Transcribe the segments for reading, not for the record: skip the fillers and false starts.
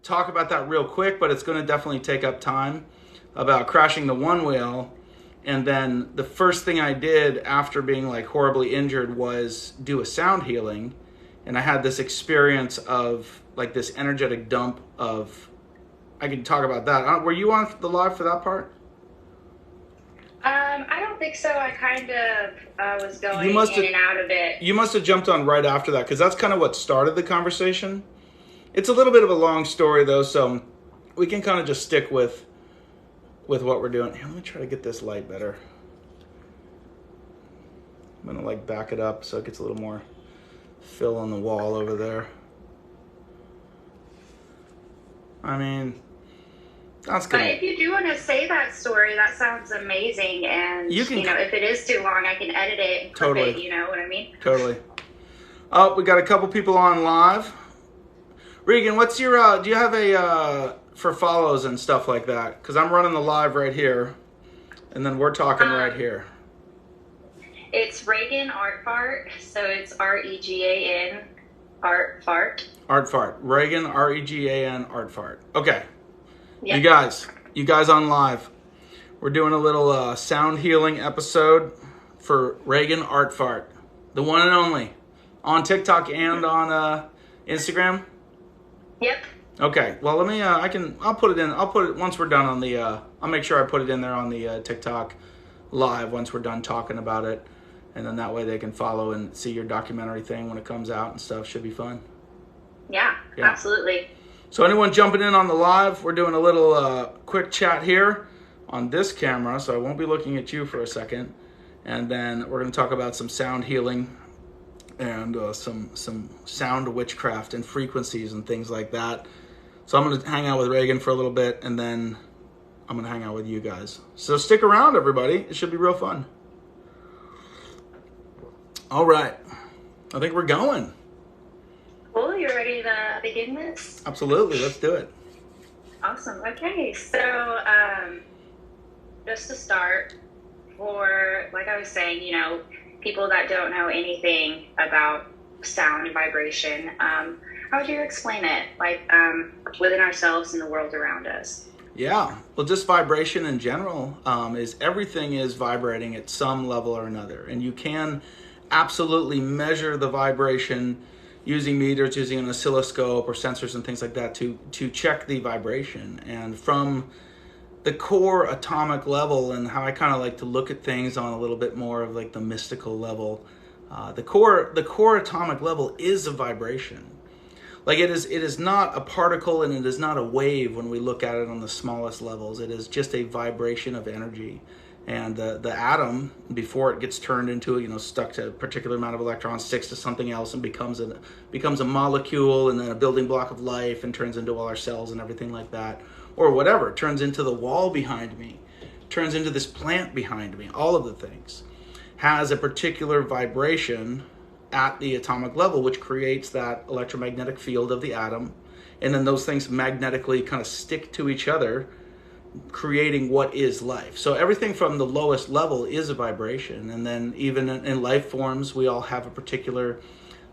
talk about that real quick, but it's going to definitely take up time, about crashing the one wheel. And then the first thing I did after being like horribly injured was do a sound healing. And I had this experience of like this energetic dump of, I can talk about that. Were you on the live for that part? I don't think so. I kind of was going in and out of it. You must have jumped on right after that, because that's kind of what started the conversation. It's a little bit of a long story though, so we can kind of just stick with what we're doing. Here, let me try to get this light better. I'm gonna like back it up so it gets a little more fill on the wall over there. I mean, that's good. But if you do want to say that story, that sounds amazing. And, you know, if it is too long, I can edit it and clip it, you know what I mean? Totally. Oh, we got a couple people on live. Regan, what's your, do you have a, for follows and stuff like that? Because I'm running the live right here, and then we're talking right here. It's Regan Art Fart, so it's R-E-G-A-N, Art Fart. Art Fart. Regan, R-E-G-A-N, Art Fart. Okay. Yep. You guys on live. We're doing a little sound healing episode for Regan Art Fart, the one and only, on TikTok and on Instagram. Yep. Okay. Well, let me. I'll put it in. I'll put it once we're done on the. I'll make sure I put it in there on the TikTok live once we're done talking about it, and then that way they can follow and see your documentary thing when it comes out and stuff. Should be fun. Yeah. Absolutely. So anyone jumping in on the live, we're doing a little quick chat here on this camera, so I won't be looking at you for a second. And then we're going to talk about some sound healing and some sound witchcraft and frequencies and things like that. So I'm going to hang out with Regan for a little bit, and then I'm going to hang out with you guys. So stick around, everybody. It should be real fun. All right. I think we're going. Cool, you ready to begin this? Absolutely, let's do it. Awesome. Okay, so just to start, for, like I was saying, you know, people that don't know anything about sound and vibration, how would you explain it, like within ourselves and the world around us? Yeah, well, just vibration in general is everything is vibrating at some level or another, and you can absolutely measure the vibration using meters, using an oscilloscope or sensors and things like that to check the vibration. And from the core atomic level, and how I kind of like to look at things on a little bit more of like the mystical level, the core atomic level is a vibration. Like it is not a particle and it is not a wave when we look at it on the smallest levels. It is just a vibration of energy. And the atom, before it gets turned into, you know, stuck to a particular amount of electrons, sticks to something else and becomes a molecule, and then a building block of life, and turns into all our cells and everything like that, or whatever. It turns into the wall behind me, turns into this plant behind me. All of the things has a particular vibration at the atomic level, which creates that electromagnetic field of the atom, and then those things magnetically kind of stick to each other, creating what is life. So everything from the lowest level is a vibration, and then even in life forms, we all have a particular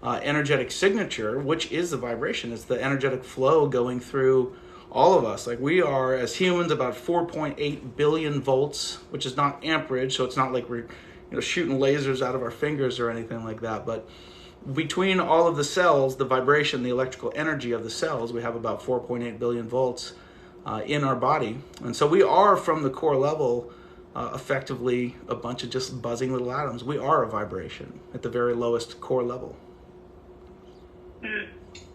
energetic signature, which is the vibration. It's the energetic flow going through all of us. Like we are, as humans, about 4.8 billion volts, which is not amperage, so it's not like we're shooting lasers out of our fingers or anything like that, but between all of the cells, the vibration, the electrical energy of the cells, we have about 4.8 billion volts in our body. And so we are, from the core level, effectively a bunch of just buzzing little atoms. We are a vibration at the very lowest core level.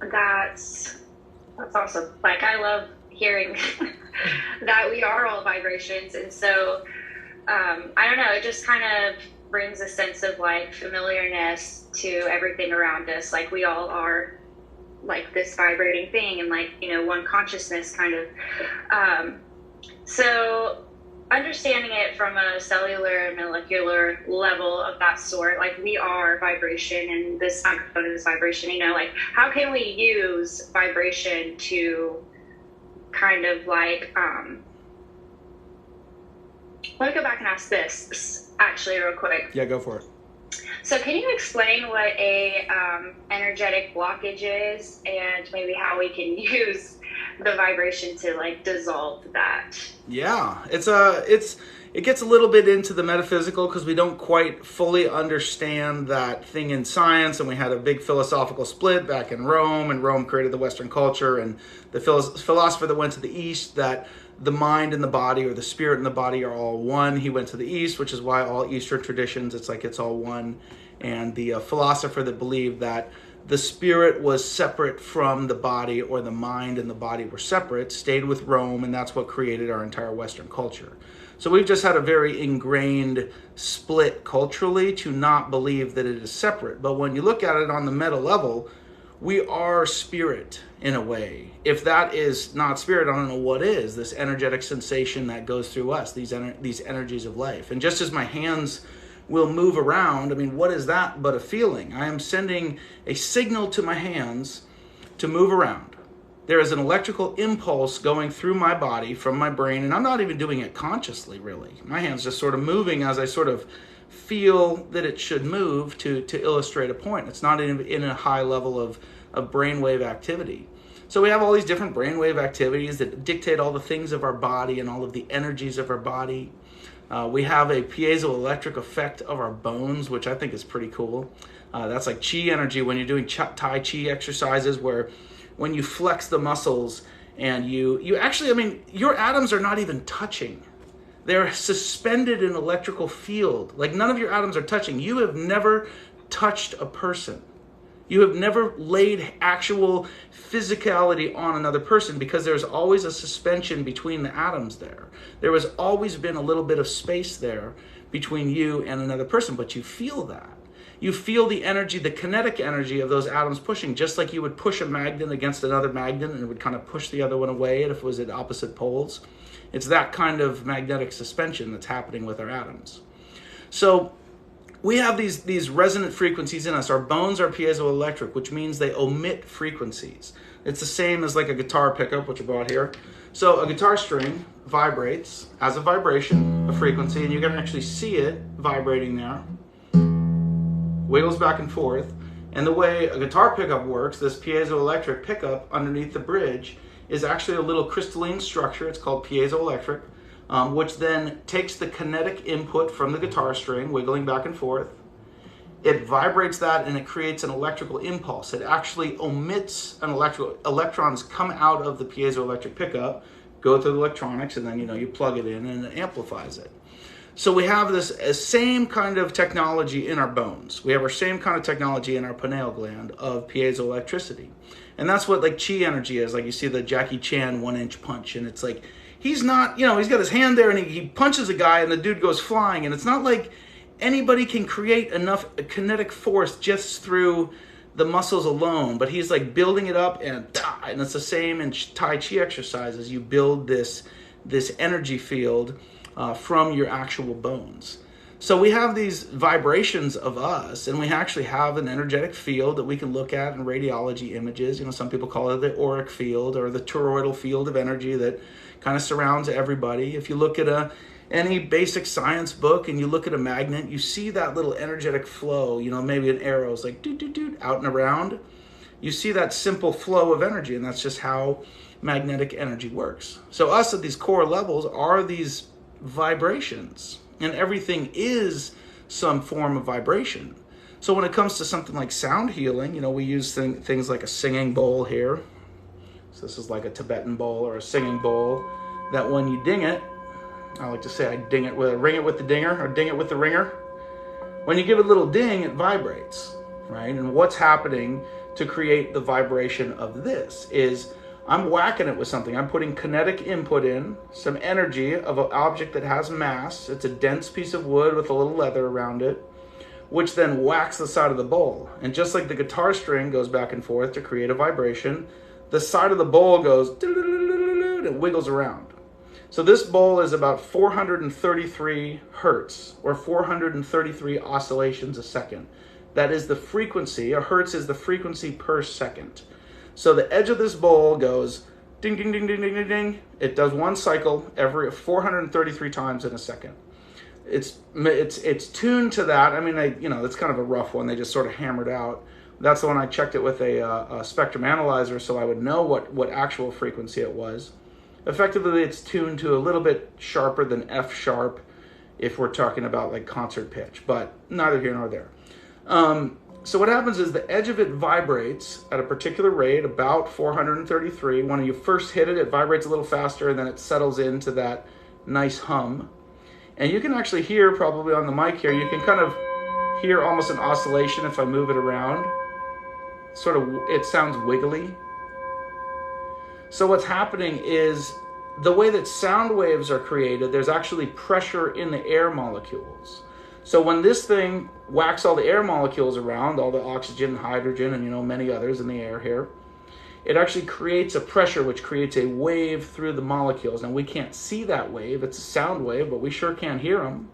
That's awesome. Like, I love hearing that we are all vibrations. And so I don't know, it just kind of brings a sense of like familiarness to everything around us. Like we all are like this vibrating thing, and like, one consciousness kind of. So understanding it from a cellular and molecular level of that sort, like we are vibration, and this microphone is vibration, like how can we use vibration to kind of like, let me go back and ask this actually real quick. Yeah, go for it. So can you explain what a energetic blockage is, and maybe how we can use the vibration to like dissolve that. Yeah, it gets a little bit into the metaphysical because we don't quite fully understand that thing in science, and we had a big philosophical split back in Rome, and Rome created the Western culture, and the philosopher that went to the East, that the mind and the body, or the spirit and the body, are all one. He went to the East, which is why all Eastern traditions, it's like it's all one. And the philosopher that believed that the spirit was separate from the body, or the mind and the body were separate, stayed with Rome, and that's what created our entire Western culture. So we've just had a very ingrained split culturally to not believe that it is separate. But when you look at it on the meta level, we are spirit in a way. If that is not spirit, I don't know what is. This energetic sensation that goes through us, these energies of life. And just as my hands will move around, I mean, what is that but a feeling? I am sending a signal to my hands to move around. There is an electrical impulse going through my body from my brain, and I'm not even doing it consciously, really. My hand's just sort of moving as I sort of feel that it should move to illustrate a point. It's not in a high level of brainwave activity. So we have all these different brainwave activities that dictate all the things of our body and all of the energies of our body. We have a piezoelectric effect of our bones, which I think is pretty cool. That's like chi energy when you're doing Tai Chi exercises, where when you flex the muscles and you actually, I mean, your atoms are not even touching. They're suspended in electrical field. Like none of your atoms are touching. You have never touched a person. You have never laid actual physicality on another person, because there's always a suspension between the atoms there. There has always been a little bit of space there between you and another person, but you feel that. You feel the energy, the kinetic energy of those atoms pushing, just like you would push a magnet against another magnet and it would kind of push the other one away if it was at opposite poles. It's that kind of magnetic suspension that's happening with our atoms. So we have these resonant frequencies in us. Our bones are piezoelectric, which means they emit frequencies. It's the same as like a guitar pickup, which I brought here. So a guitar string vibrates as a vibration, a frequency, and you can actually see it vibrating there. Wiggles back and forth. And the way a guitar pickup works, this piezoelectric pickup underneath the bridge is actually a little crystalline structure. It's called piezoelectric. Which then takes the kinetic input from the guitar string, wiggling back and forth. It vibrates that and it creates an electrical impulse. It actually emits an electrons come out of the piezoelectric pickup, go through the electronics, and then you plug it in and it amplifies it. So we have this same kind of technology in our bones. We have our same kind of technology in our pineal gland of piezoelectricity. And that's what like chi energy is. Like you see the Jackie Chan 1-inch punch, and it's like, he's not, he's got his hand there and he punches a guy and the dude goes flying. And it's not like anybody can create enough kinetic force just through the muscles alone, but he's like building it up, and it's the same in Tai Chi exercises. You build this energy field from your actual bones. So we have these vibrations of us, and we actually have an energetic field that we can look at in radiology images. Some people call it the auric field or the toroidal field of energy that kind of surrounds everybody. If you look at any basic science book and you look at a magnet, you see that little energetic flow, maybe an arrow is like doot out and around. You see that simple flow of energy, and that's just how magnetic energy works. So us at these core levels are these vibrations, and everything is some form of vibration. So when it comes to something like sound healing, we use things like a singing bowl here. So this is like a Tibetan bowl or a singing bowl that when you ding it, I like to say I ring it with the dinger, or ding it with the ringer. When you give it a little ding, it vibrates, right? And what's happening to create the vibration of this is I'm whacking it with something. I'm putting kinetic input in, some energy of an object that has mass. It's a dense piece of wood with a little leather around it, which then whacks the side of the bowl. And just like the guitar string goes back and forth to create a vibration, the side of the bowl goes, and it wiggles around. So this bowl is about 433 hertz, or 433 oscillations a second. That is the frequency. A hertz is the frequency per second. So the edge of this bowl goes ding, ding, ding, ding, ding, ding, ding. It does one cycle every 433 times in a second. It's tuned to that. I mean, it's kind of a rough one. They just sort of hammered out. That's the one I checked it with a spectrum analyzer, so I would know what actual frequency it was. Effectively, it's tuned to a little bit sharper than F sharp if we're talking about like concert pitch, but neither here nor there. So what happens is the edge of it vibrates at a particular rate, about 433. When you first hit it, it vibrates a little faster, and then it settles into that nice hum. And you can actually hear, probably on the mic here, you can kind of hear almost an oscillation if I move it around. Sort of, it sounds wiggly. So what's happening is the way that sound waves are created, there's actually pressure in the air molecules. So when this thing whacks all the air molecules around, all the oxygen, hydrogen, and many others in the air here, it actually creates a pressure which creates a wave through the molecules. Now we can't see that wave, it's a sound wave, but we sure can hear them.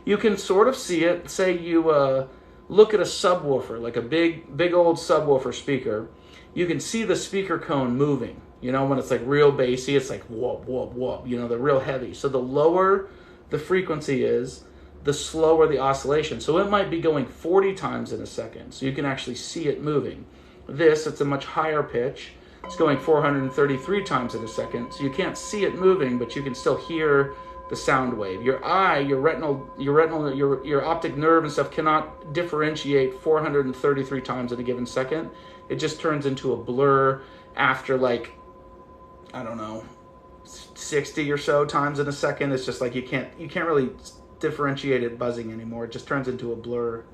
You can sort of see it. Say you look at a subwoofer, like a big old subwoofer speaker. You can see the speaker cone moving. When it's like real bassy, it's like whoop, whoop, whoop. They're real heavy. So the lower the frequency is, the slower the oscillation. So it might be going 40 times in a second. So you can actually see it moving. It's a much higher pitch. It's going 433 times in a second. So you can't see it moving, but you can still hear the sound wave. Your eye, your optic nerve and stuff cannot differentiate 433 times in a given second. It just turns into a blur after, like, I don't know, 60 or so times in a second. It's just like you can't really differentiate it buzzing anymore. It just turns into a blur.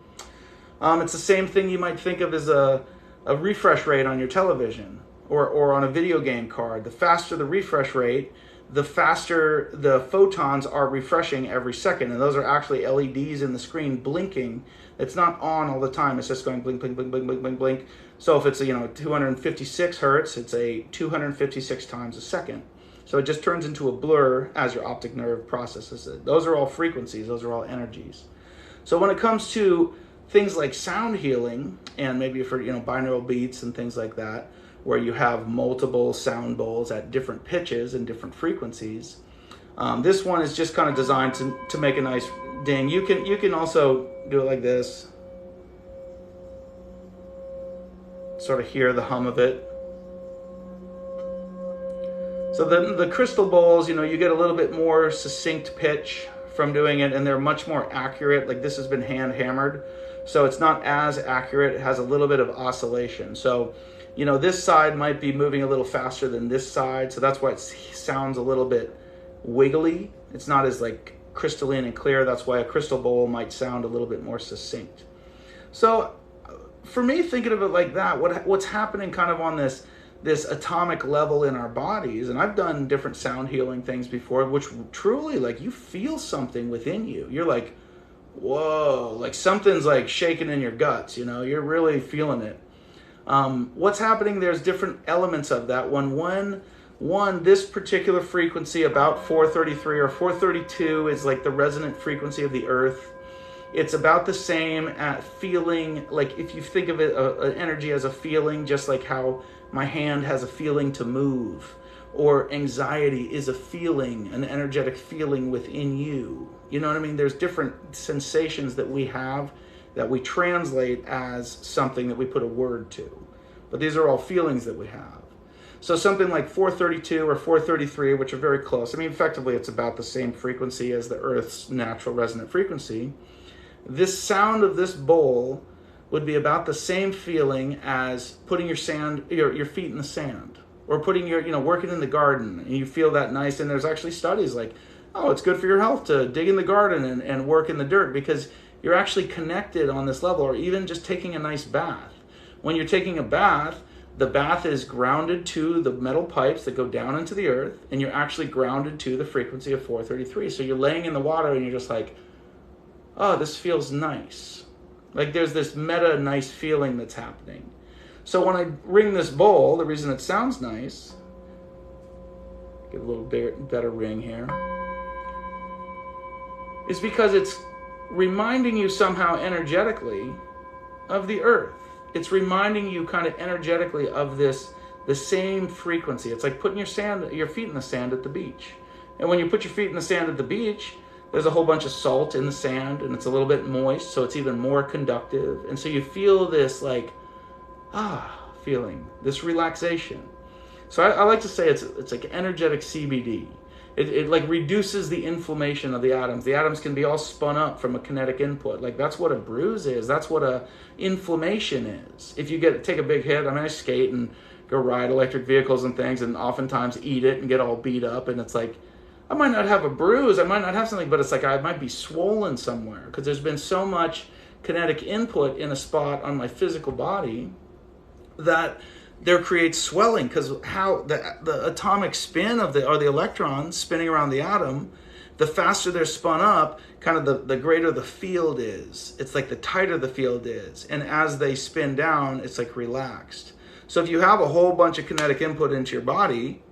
It's the same thing you might think of as a refresh rate on your television or on a video game card. The faster the refresh rate, the faster the photons are refreshing every second. And those are actually LEDs in the screen blinking. It's not on all the time. It's just going blink, blink, blink, blink, blink, blink, blink. So if it's 256 hertz, it's a 256 times a second. So it just turns into a blur as your optic nerve processes it. Those are all frequencies. Those are all energies. So when it comes to things like sound healing, and maybe for binaural beats and things like that, where you have multiple sound bowls at different pitches and different frequencies, this one is just kind of designed to make a nice ding. You can also do it like this, sort of hear the hum of it. So the crystal bowls, you get a little bit more succinct pitch from doing it, and they're much more accurate. Like, this has been hand hammered, so it's not as accurate. It has a little bit of oscillation. So, this side might be moving a little faster than this side, so that's why it sounds a little bit wiggly. It's not as like crystalline and clear. That's why a crystal bowl might sound a little bit more succinct. So for me, thinking of it like that, what's happening kind of on this atomic level in our bodies, and I've done different sound healing things before, which truly, like, you feel something within you. You're like, whoa, like something's like shaking in your guts, you're really feeling it. What's happening, there's different elements of that. One, this particular frequency, about 433 or 432, is like the resonant frequency of the earth. It's about the same at feeling, like if you think of it, energy as a feeling, just like how my hand has a feeling to move, or anxiety is a feeling, an energetic feeling within you. You know what I mean? There's different sensations that we have that we translate as something that we put a word to. But these are all feelings that we have. So something like 432 or 433, which are very close. I mean, effectively, it's about the same frequency as the Earth's natural resonant frequency. This sound of this bowl would be about the same feeling as putting your feet in the sand, or putting working in the garden, and you feel that nice. And there's actually studies like, oh, it's good for your health to dig in the garden and work in the dirt, because you're actually connected on this level. Or even just taking a nice bath. When you're taking a bath, the bath is grounded to the metal pipes that go down into the earth, and you're actually grounded to the frequency of 433. So you're laying in the water and you're just like, oh, this feels nice. Like, there's this meta nice feeling that's happening. So when I ring this bowl, the reason it sounds nice, get a little better ring here, is because it's reminding you somehow energetically of the earth. It's reminding you kind of energetically of the same frequency. It's like putting your feet in the sand at the beach. And when you put your feet in the sand at the beach, there's a whole bunch of salt in the sand, and it's a little bit moist, so it's even more conductive. And so you feel this, like, feeling, this relaxation. So I like to say it's like energetic CBD. It like reduces the inflammation of the atoms. The atoms can be all spun up from a kinetic input. Like that's what a bruise is. That's what a inflammation is. If you take a big hit, I mean, I skate and go ride electric vehicles and things, and oftentimes eat it and get all beat up, and it's like I might not have a bruise, I might not have something, but it's like I might be swollen somewhere because there's been so much kinetic input in a spot on my physical body that there creates swelling, because how the atomic spin of the electrons spinning around the atom, the faster they're spun up, kind of the greater the field is. It's like the tighter the field is, and as they spin down, it's like relaxed. So if you have a whole bunch of kinetic input into your body,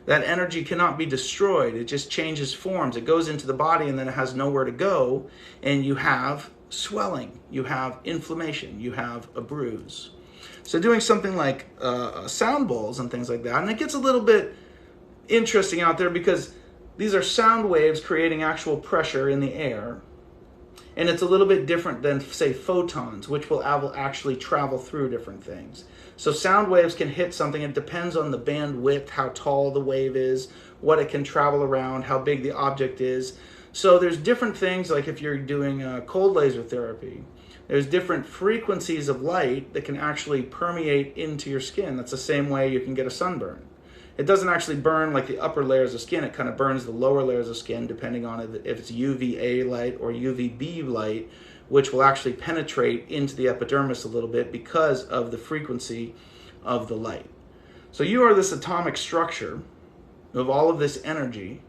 that energy cannot be destroyed. It just changes forms. It goes into the body and then it has nowhere to go, and you have swelling, you have inflammation, you have a bruise. So doing something like sound bowls and things like that, and it gets a little bit interesting out there because these are sound waves creating actual pressure in the air, and it's a little bit different than, say, photons, which will actually travel through different things. So sound waves can hit something. It depends on the bandwidth, how tall the wave is, what it can travel around, how big the object is. So there's different things, like if you're doing cold laser therapy, there's different frequencies of light that can actually permeate into your skin. That's the same way you can get a sunburn. It doesn't actually burn like the upper layers of skin. It kind of burns the lower layers of skin, depending on if it's UVA light or UVB light, which will actually penetrate into the epidermis a little bit because of the frequency of the light. So you are this atomic structure of all of this energy,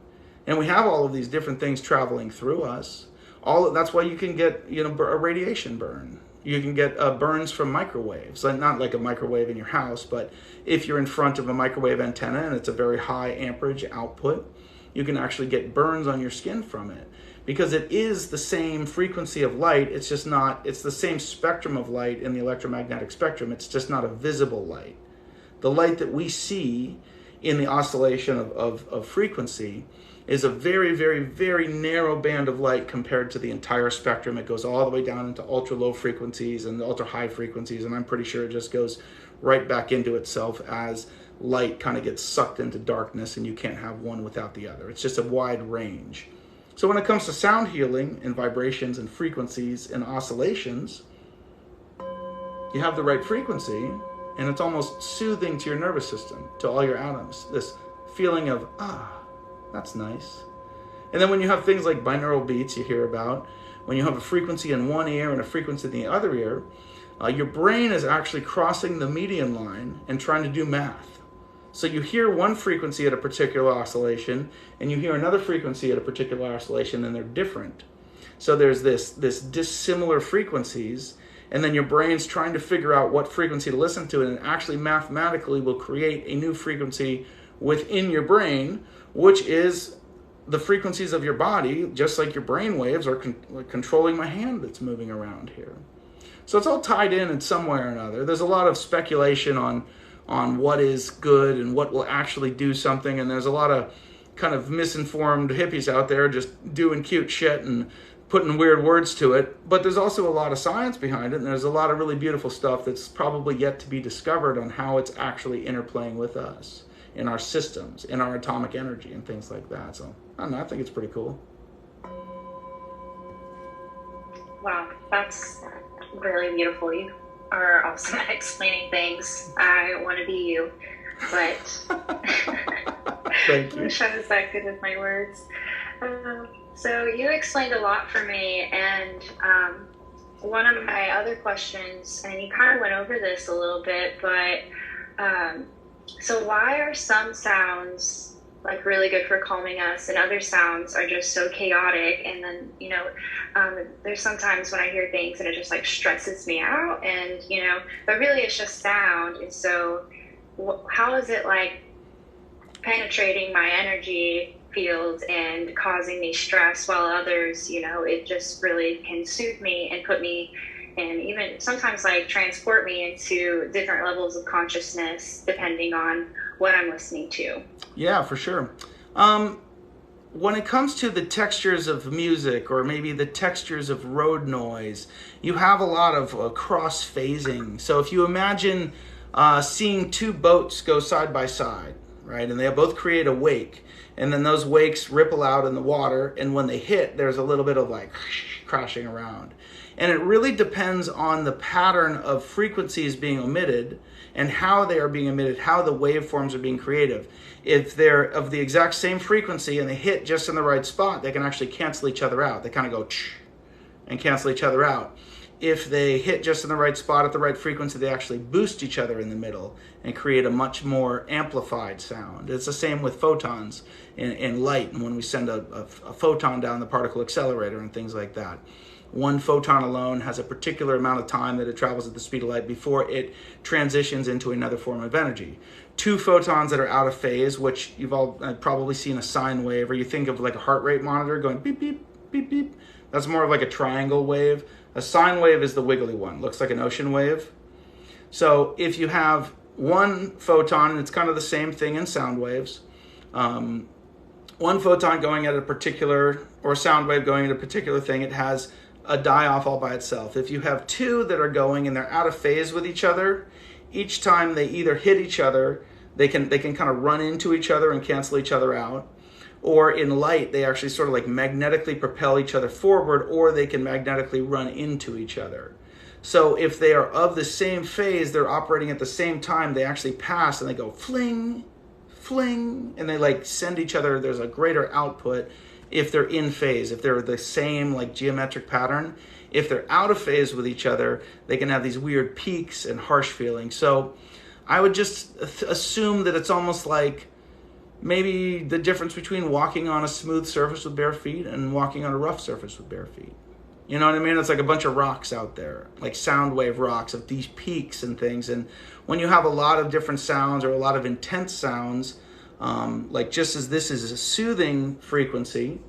and we have all of these different things traveling through us. That's why you can get, a radiation burn. You can get burns from microwaves, not like a microwave in your house, but if you're in front of a microwave antenna and it's a very high amperage output, you can actually get burns on your skin from it, because it is the same frequency of light. It's just not, it's the same spectrum of light in the electromagnetic spectrum. It's just not a visible light. The light that we see in the oscillation of frequency is a very, very, very narrow band of light compared to the entire spectrum. It goes all the way down into ultra low frequencies and ultra high frequencies, and I'm pretty sure it just goes right back into itself as light kind of gets sucked into darkness, and you can't have one without the other. It's just a wide range. So when it comes to sound healing and vibrations and frequencies and oscillations, you have the right frequency, and it's almost soothing to your nervous system, to all your atoms. This feeling of, that's nice. And then when you have things like binaural beats you hear about, when you have a frequency in one ear and a frequency in the other ear, your brain is actually crossing the median line and trying to do math. So you hear one frequency at a particular oscillation, and you hear another frequency at a particular oscillation, and they're different. So there's this dissimilar frequencies, and then your brain's trying to figure out what frequency to listen to, and it actually mathematically will create a new frequency within your brain, which is the frequencies of your body, just like your brain waves are controlling my hand that's moving around here. So it's all tied in some way or another. There's a lot of speculation on what is good and what will actually do something, and there's a lot of kind of misinformed hippies out there just doing cute shit and putting weird words to it. But there's also a lot of science behind it, and there's a lot of really beautiful stuff that's probably yet to be discovered on how it's actually interplaying with us in our systems, in our atomic energy and things like that. So I don't know, I think it's pretty cool. Wow, that's really beautiful. You are awesome at explaining things. I want to be you, but thank you. I wish I was that good with my words. So you explained a lot for me, and one of my other questions, and you kind of went over this a little bit, but so why are some sounds like really good for calming us, and other sounds are just so chaotic? And then, there's sometimes when I hear things and it just like stresses me out, and, but really it's just sound. And so how is it like penetrating my energy field and causing me stress, while others, it just really can soothe me and put me, and even sometimes like transport me into different levels of consciousness depending on what I'm listening to? Yeah, for sure. when it comes to the textures of music, or maybe the textures of road noise, you have a lot of cross phasing. So if you imagine seeing two boats go side by side, right, and they both create a wake, and then those wakes ripple out in the water, and when they hit, there's a little bit of like crashing around. And it really depends on the pattern of frequencies being emitted and how they are being emitted, how the waveforms are being created. If they're of the exact same frequency and they hit just in the right spot, they can actually cancel each other out. They kind of go and cancel each other out. If they hit just in the right spot at the right frequency, they actually boost each other in the middle and create a much more amplified sound. It's the same with photons in light, and when we send a photon down the particle accelerator and things like that. One photon alone has a particular amount of time that it travels at the speed of light before it transitions into another form of energy. Two photons that are out of phase, which you've all probably seen a sine wave, or you think of like a heart rate monitor going beep, beep, beep, beep. That's more of like a triangle wave. A sine wave is the wiggly one. Looks like an ocean wave. So if you have one photon, and it's kind of the same thing in sound waves, one photon going at a particular, or a sound wave going at a particular thing, it has a die-off all by itself. If you have two that are going and they're out of phase with each other, each time they either hit each other, they can kind of run into each other and cancel each other out, or in light, they actually sort of like magnetically propel each other forward, or they can magnetically run into each other. So if they are of the same phase, they're operating at the same time, they actually pass and they go fling, fling, and they like send each other, there's a greater output if they're in phase, if they're the same like geometric pattern. If they're out of phase with each other, they can have these weird peaks and harsh feelings. So I would just assume that it's almost like maybe the difference between walking on a smooth surface with bare feet and walking on a rough surface with bare feet. You know what I mean? It's like a bunch of rocks out there, like sound wave rocks of these peaks and things. And when you have a lot of different sounds, or a lot of intense sounds, like just as this is a soothing frequency,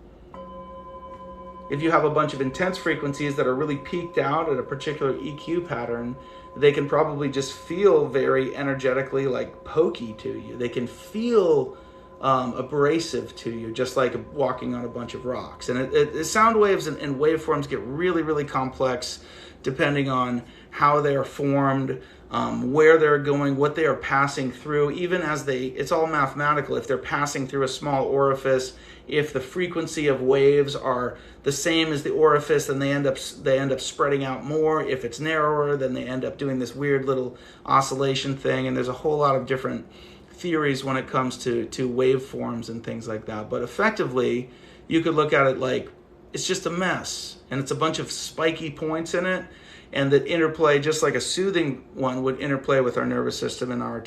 if you have a bunch of intense frequencies that are really peaked out at a particular EQ pattern, they can probably just feel very energetically like pokey to you. They can feel abrasive to you, just like walking on a bunch of rocks. And sound waves and waveforms get really, really complex depending on how they are formed, where they're going, what they are passing through. Even as it's all mathematical. If they're passing through a small orifice, if the frequency of waves are the same as the orifice, then they end up spreading out more. If it's narrower, then they end up doing this weird little oscillation thing. And there's a whole lot of different theories when it comes to waveforms and things like that. But effectively, you could look at it like it's just a mess, and it's a bunch of spiky points in it, and that interplay, just like a soothing one would interplay with our nervous system and our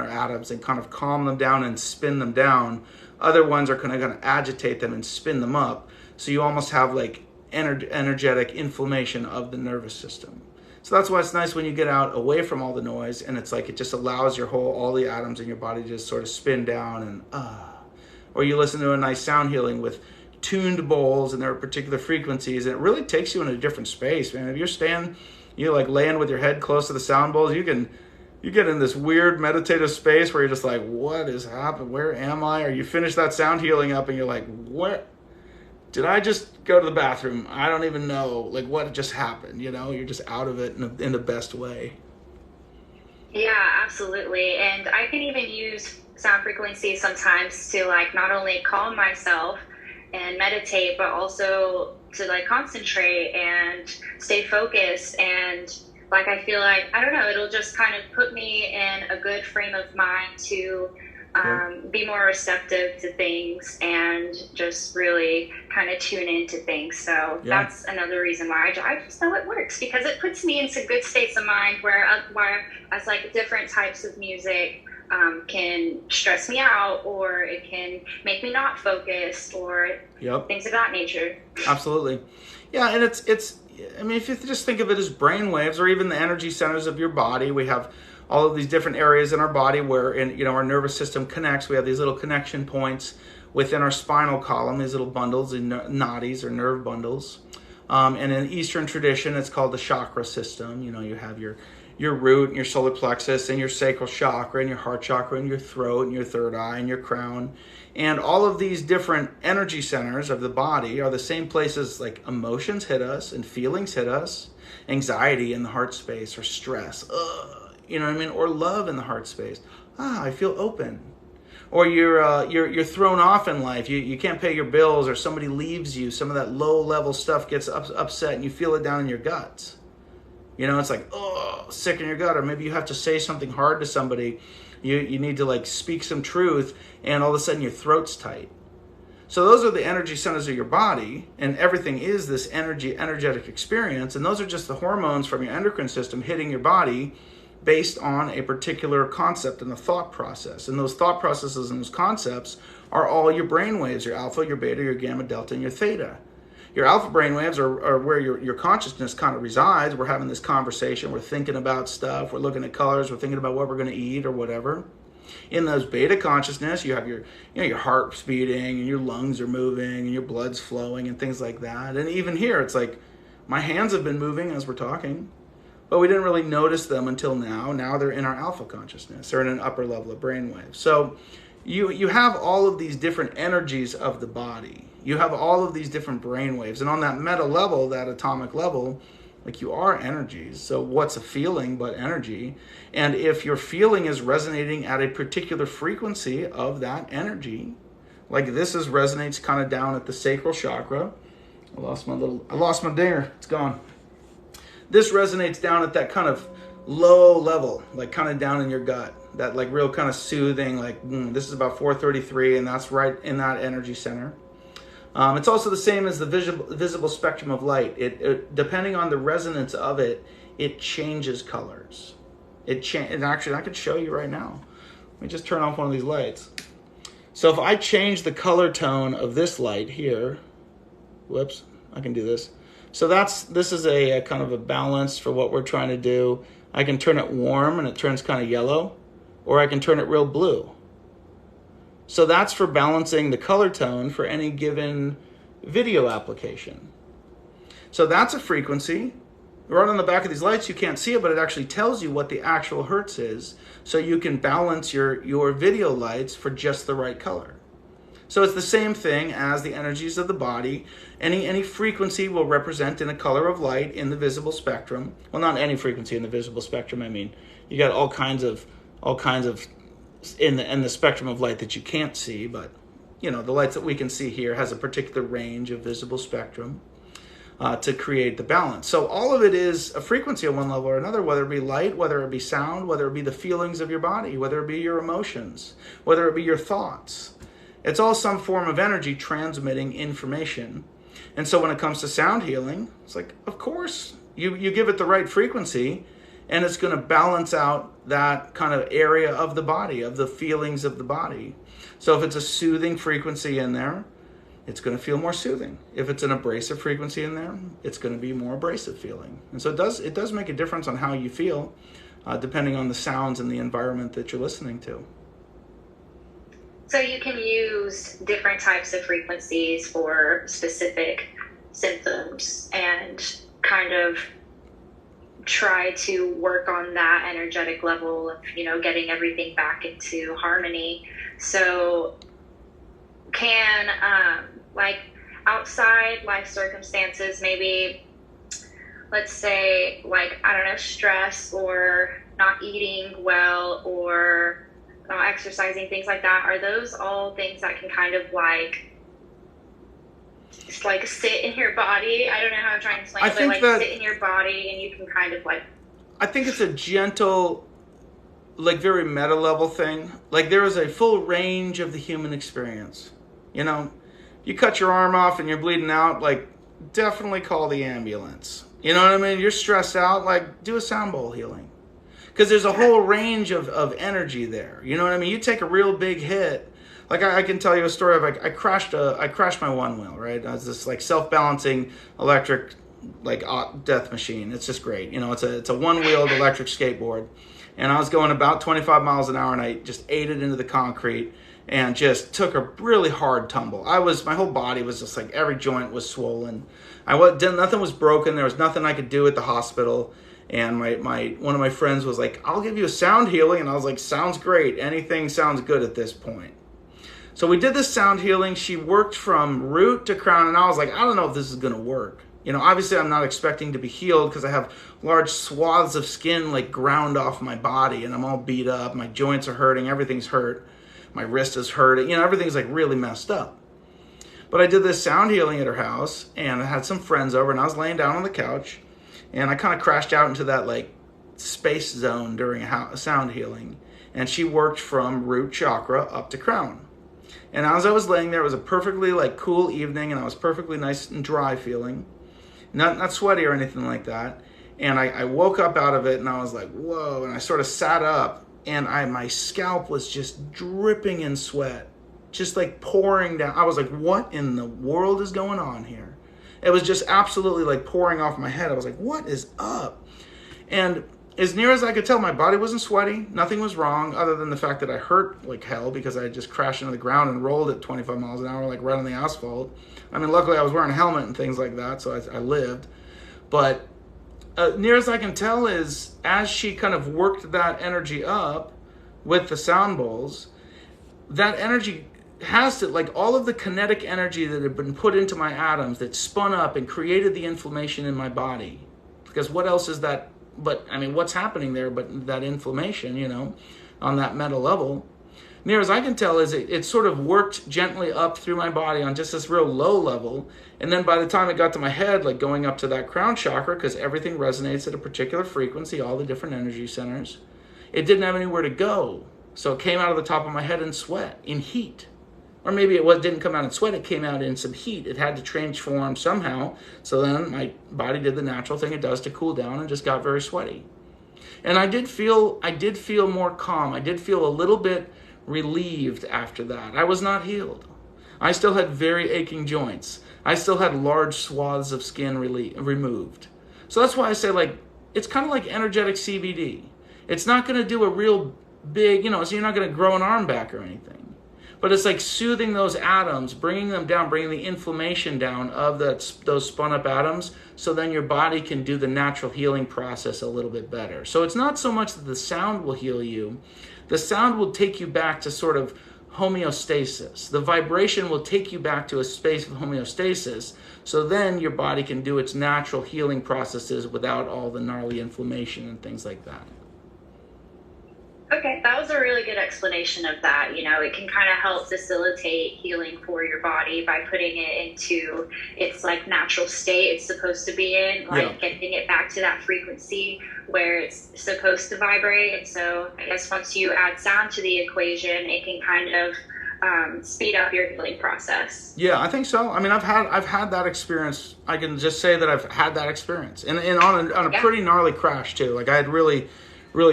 atoms and kind of calm them down and spin them down. Other ones are going to agitate them and spin them up. So you almost have like energetic inflammation of the nervous system. So that's why it's nice when you get out away from all the noise, and it's like it just allows all the atoms in your body to just sort of spin down and or you listen to a nice sound healing with tuned bowls and there are particular frequencies, and it really takes you in a different space, man. If you're like laying with your head close to the sound bowls, you get in this weird meditative space where you're just like, what is happening? Where am I? Or you finish that sound healing up and you're like, what? Did I just go to the bathroom? I don't even know, like, what just happened, you know? You're just out of it in the best way. Yeah, absolutely. And I can even use sound frequencies sometimes to like not only calm myself and meditate, but also to like concentrate and stay focused. And like, I feel like, I don't know, it'll just kind of put me in a good frame of mind to be more receptive to things and just really kind of tune into things. So that's another reason why I just know it works, because it puts me into good states of mind where as like different types of music can stress me out, or it can make me not focused, or things of that nature. Absolutely. Yeah, and it's I mean, if you just think of it as brain waves, or even the energy centers of your body, we have all of these different areas in our body where our nervous system connects. We have these little connection points within our spinal column, these little bundles, and nadis or nerve bundles. And in Eastern tradition, it's called the chakra system. You have your your root and your solar plexus and your sacral chakra and your heart chakra and your throat and your third eye and your crown. And all of these different energy centers of the body are the same places like emotions hit us and feelings hit us, anxiety in the heart space, or stress, you know what I mean, or love in the heart space. I feel open. Or you're thrown off in life. You can't pay your bills, or somebody leaves you. Some of that low level stuff gets upset, and you feel it down in your guts. You know, it's like, sick in your gut. Or maybe you have to say something hard to somebody. You need to like speak some truth, and all of a sudden your throat's tight. So those are the energy centers of your body, and everything is this energetic experience. And those are just the hormones from your endocrine system hitting your body based on a particular concept and the thought process. And those thought processes and those concepts are all your brain waves, your alpha, your beta, your gamma, delta, and your theta. Your alpha brain waves are where your consciousness kind of resides. We're having this conversation. We're thinking about stuff. We're looking at colors. We're thinking about what we're going to eat or whatever. In those beta consciousness, you have your heart's beating and your lungs are moving and your blood's flowing and things like that. And even here, it's like my hands have been moving as we're talking, but we didn't really notice them until now. Now they're in our alpha consciousness. They're in an upper level of brainwave. So you have all of these different energies of the body. You have all of these different brain waves. And on that meta level, that atomic level, like you are energies. So what's a feeling but energy? And if your feeling is resonating at a particular frequency of that energy, like this resonates kind of down at the sacral chakra. I lost my dinger. It's gone. This resonates down at that kind of low level, like kind of down in your gut. That like real kind of soothing, like this is about 433, and that's right in that energy center. It's also the same as the visible spectrum of light. It depending on the resonance of it, it changes colors. And actually, I could show you right now. Let me just turn off one of these lights. So if I change the color tone of this light here, whoops, I can do this. So this is a kind of a balance for what we're trying to do. I can turn it warm and it turns kind of yellow, or I can turn it real blue. So that's for balancing the color tone for any given video application. So that's a frequency. Right on the back of these lights, you can't see it, but it actually tells you what the actual hertz is. So you can balance your video lights for just the right color. So it's the same thing as the energies of the body. Any frequency will represent in a color of light in the visible spectrum. Well, not any frequency in the visible spectrum. I mean, you got all kinds of in the spectrum of light that you can't see, but you know, the lights that we can see here has a particular range of visible spectrum to create the balance. So all of it is a frequency on one level or another, whether it be light, whether it be sound, whether it be the feelings of your body, whether it be your emotions, whether it be your thoughts. It's all some form of energy transmitting information. And so when it comes to sound healing, it's like, of course, you give it the right frequency, and it's going to balance out that kind of area of the body, of the feelings of the body. So if it's a soothing frequency in there, it's going to feel more soothing. If it's an abrasive frequency in there, it's going to be more abrasive feeling. And so it does make a difference on how you feel, depending on the sounds and the environment that you're listening to. So you can use different types of frequencies for specific symptoms and kind of try to work on that energetic level of, getting everything back into harmony. So can, like outside life circumstances, maybe let's say like, I don't know, stress or not eating well or exercising, things like that, are those all things that can kind of like sit in your body? I don't know how I'm trying to explain it, but sit in your body and you can kind of like... I think it's a gentle, like very meta level thing. Like there is a full range of the human experience. You cut your arm off and you're bleeding out, like definitely call the ambulance. You know what I mean? You're stressed out, like do a sound bowl healing. Because there's a whole range of energy there. You know what I mean? You take a real big hit. Like I can tell you a story of I crashed my one wheel, right? It's this like self-balancing electric like death machine. It's just great. It's a one-wheeled electric skateboard. And I was going about 25 miles an hour and I just ate it into the concrete and just took a really hard tumble. My whole body was just like every joint was swollen. Nothing was broken. There was nothing I could do at the hospital. And one of my friends was like, I'll give you a sound healing. And I was like, sounds great. Anything sounds good at this point. So we did this sound healing. She worked from root to crown. And I was like, I don't know if this is going to work. You know, obviously I'm not expecting to be healed because I have large swaths of skin like ground off my body and I'm all beat up. My joints are hurting. Everything's hurt. My wrist is hurting. You know, everything's like really messed up. But I did this sound healing at her house and I had some friends over and I was laying down on the couch and I kind of crashed out into that like space zone during a sound healing. And she worked from root chakra up to crown. And as I was laying there, it was a perfectly like cool evening and I was perfectly nice and dry feeling. Not sweaty or anything like that. And I woke up out of it and I was like, whoa. And I sort of sat up and my scalp was just dripping in sweat, just like pouring down. I was like, what in the world is going on here? It was just absolutely like pouring off my head. I was like, what is up? And as near as I could tell, my body wasn't sweaty. Nothing was wrong other than the fact that I hurt like hell because I had just crashed into the ground and rolled at 25 miles an hour, like right on the asphalt. I mean, luckily I was wearing a helmet and things like that, so I lived. But near as I can tell is as she kind of worked that energy up with the sound bowls, that energy has to, like all of the kinetic energy that had been put into my atoms that spun up and created the inflammation in my body. Because what else is that? But I mean, what's happening there but that inflammation, you know, on that mental level? Near as I can tell is it sort of worked gently up through my body on just this real low level. And then by the time it got to my head, like going up to that crown chakra, because everything resonates at a particular frequency, all the different energy centers, it didn't have anywhere to go. So it came out of the top of my head in sweat, in heat. Or maybe it didn't come out in sweat, it came out in some heat. It had to transform somehow. So then my body did the natural thing it does to cool down and just got very sweaty. And I did feel more calm. I did feel a little bit relieved after that. I was not healed. I still had very aching joints. I still had large swaths of skin removed. So that's why I say, like, it's kind of like energetic CBD. It's not going to do a real big, you know, so you're not going to grow an arm back or anything. But it's like soothing those atoms, bringing them down, bringing the inflammation down of those spun up atoms, so then your body can do the natural healing process a little bit better. So it's not so much that the sound will heal you. The sound will take you back to sort of homeostasis. The vibration will take you back to a space of homeostasis, so then your body can do its natural healing processes without all the gnarly inflammation and things like that. Okay, that was a really good explanation of that. You know, it can kind of help facilitate healing for your body by putting it into its like natural state it's supposed to be in, like getting it back to that frequency where it's supposed to vibrate. And so I guess once you add sound to the equation, it can kind of speed up your healing process. Yeah, I think so. I mean, I've had that experience. I can just say that I've had that experience, and on a pretty gnarly crash too. Like I had really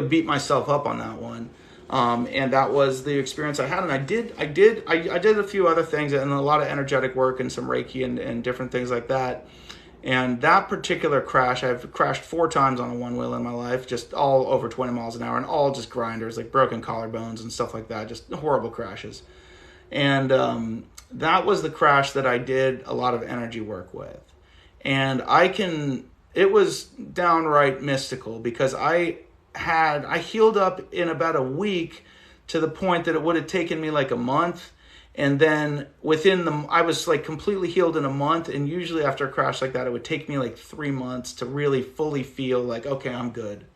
beat myself up on that one, and that was the experience I had. And I did a few other things and a lot of energetic work and some Reiki and different things like that. And that particular crash, I've crashed 4 times on a one wheel in my life, just all over 20 miles an hour, and all just grinders, like broken collarbones and stuff like that, just horrible crashes. And that was the crash that I did a lot of energy work with. And it was downright mystical because I healed up in about a week to the point that it would have taken me like a month. And then I was like completely healed in a month. And usually after a crash like that, it would take me like 3 months to really fully feel like, okay, I'm good.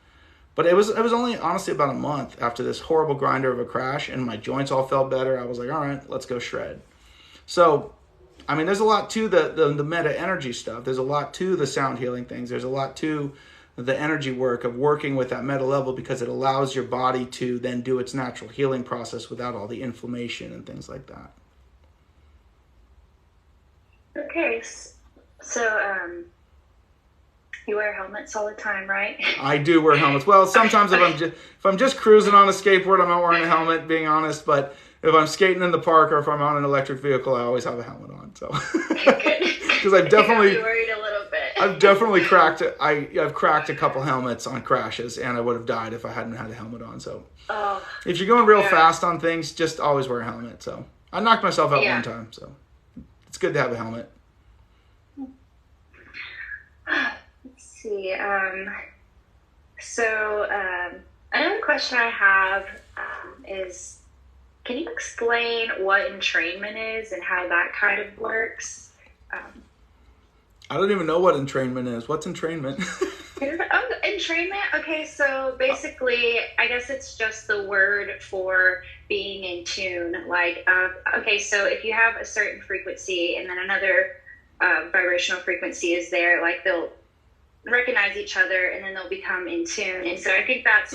But it was only honestly about a month after this horrible grinder of a crash, and my joints all felt better. I was like, all right, let's go shred. So, I mean, there's a lot to the meta energy stuff. There's a lot to the sound healing things. There's a lot to the energy work of working with that meta level, because it allows your body to then do its natural healing process without all the inflammation and things like that. Okay, so you wear helmets all the time, right? I do wear helmets. Well, sometimes if I'm just cruising on a skateboard, I'm not wearing a helmet, being honest. But if I'm skating in the park or if I'm on an electric vehicle, I always have a helmet on. So because I've definitely worried a little bit. I've definitely cracked it. I've cracked a couple helmets on crashes, and I would have died if I hadn't had a helmet on. So if you're going real fast on things, just always wear a helmet. So I knocked myself out one time, so it's good to have a helmet. Let's see. So, another question I have is, can you explain what entrainment is and how that kind of works? Um, I don't even know what entrainment is. What's entrainment? oh, entrainment? Okay, so basically, I guess it's just the word for being in tune. Like, okay, so if you have a certain frequency and then another vibrational frequency is there, like they'll recognize each other and then they'll become in tune. And so I think that's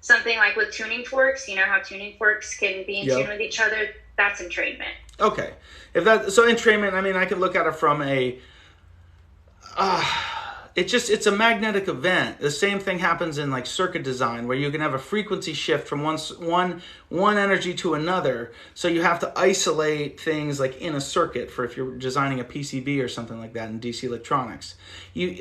something like with tuning forks. You know how tuning forks can be in tune with each other? That's entrainment. Okay. If that, so entrainment, I mean, I could look at it from a, it's a magnetic event. The same thing happens in like circuit design, where you can have a frequency shift from one energy to another. So you have to isolate things like in a circuit for if you're designing a PCB or something like that in DC electronics.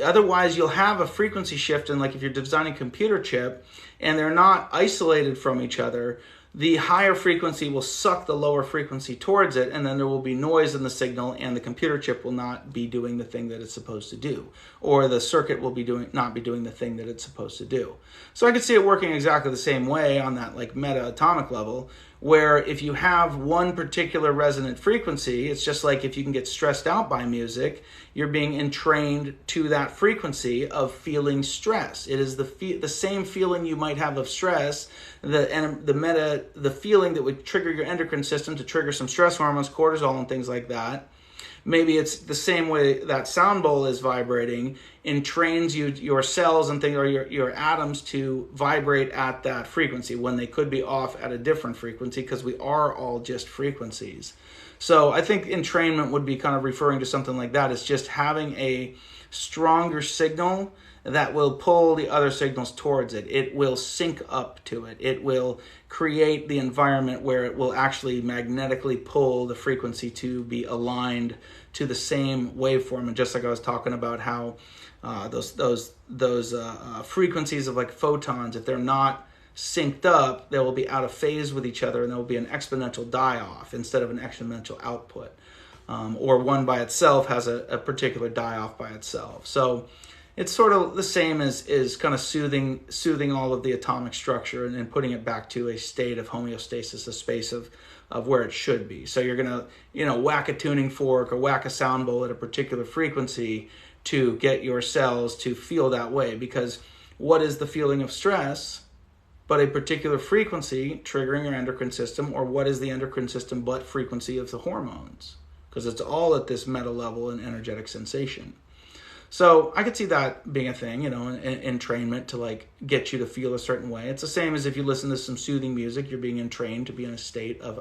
Otherwise you'll have a frequency shift, and like if you're designing a computer chip and they're not isolated from each other, the higher frequency will suck the lower frequency towards it, and then there will be noise in the signal, and the computer chip will not be doing the thing that it's supposed to do, or the circuit will not be doing the thing that it's supposed to do. So I could see it working exactly the same way on that like meta atomic level, where if you have one particular resonant frequency, it's just like if you can get stressed out by music, you're being entrained to that frequency of feeling stress. It is the same feeling you might have of stress, the feeling that would trigger your endocrine system to trigger some stress hormones, cortisol and things like that. Maybe it's the same way that sound bowl is vibrating, entrains your cells and things, or your atoms to vibrate at that frequency when they could be off at a different frequency, because we are all just frequencies. So I think entrainment would be kind of referring to something like that. It's just having a stronger signal that will pull the other signals towards it. It will sync up to it. It will create the environment where it will actually magnetically pull the frequency to be aligned to the same waveform. And just like I was talking about how those frequencies of like photons, if they're not synced up, they will be out of phase with each other, and there will be an exponential die-off instead of an exponential output. Or one by itself has a particular die-off by itself. So it's sort of the same as kind of soothing all of the atomic structure and putting it back to a state of homeostasis, a space of where it should be. So you're going to, whack a tuning fork or whack a sound bowl at a particular frequency to get your cells to feel that way. Because what is the feeling of stress but a particular frequency triggering your endocrine system? Or what is the endocrine system but frequency of the hormones? Because it's all at this meta level and energetic sensation. So I could see that being a thing, entrainment to like get you to feel a certain way. It's the same as if you listen to some soothing music, you're being entrained to be in a state of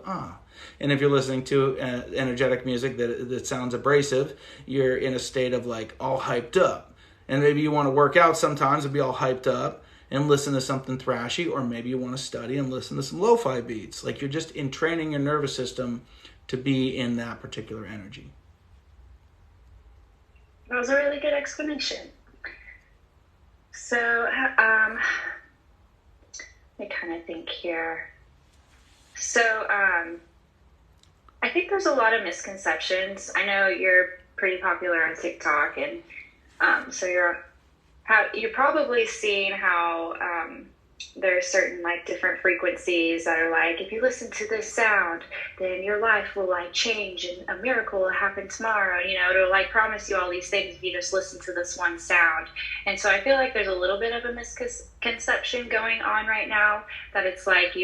And if you're listening to energetic music that sounds abrasive, you're in a state of like all hyped up. And maybe you want to work out sometimes and be all hyped up and listen to something thrashy, or maybe you want to study and listen to some lo-fi beats. Like you're just entraining your nervous system to be in that particular energy. That was a really good explanation. So, let me kind of think here. So, I think there's a lot of misconceptions. I know you're pretty popular on TikTok, and so you're probably seeing how there are certain like different frequencies that are like, if you listen to this sound, then your life will like change and a miracle will happen tomorrow. It'll like promise you all these things if you just listen to this one sound. And so I feel like there's a little bit of a misconception going on right now that it's like,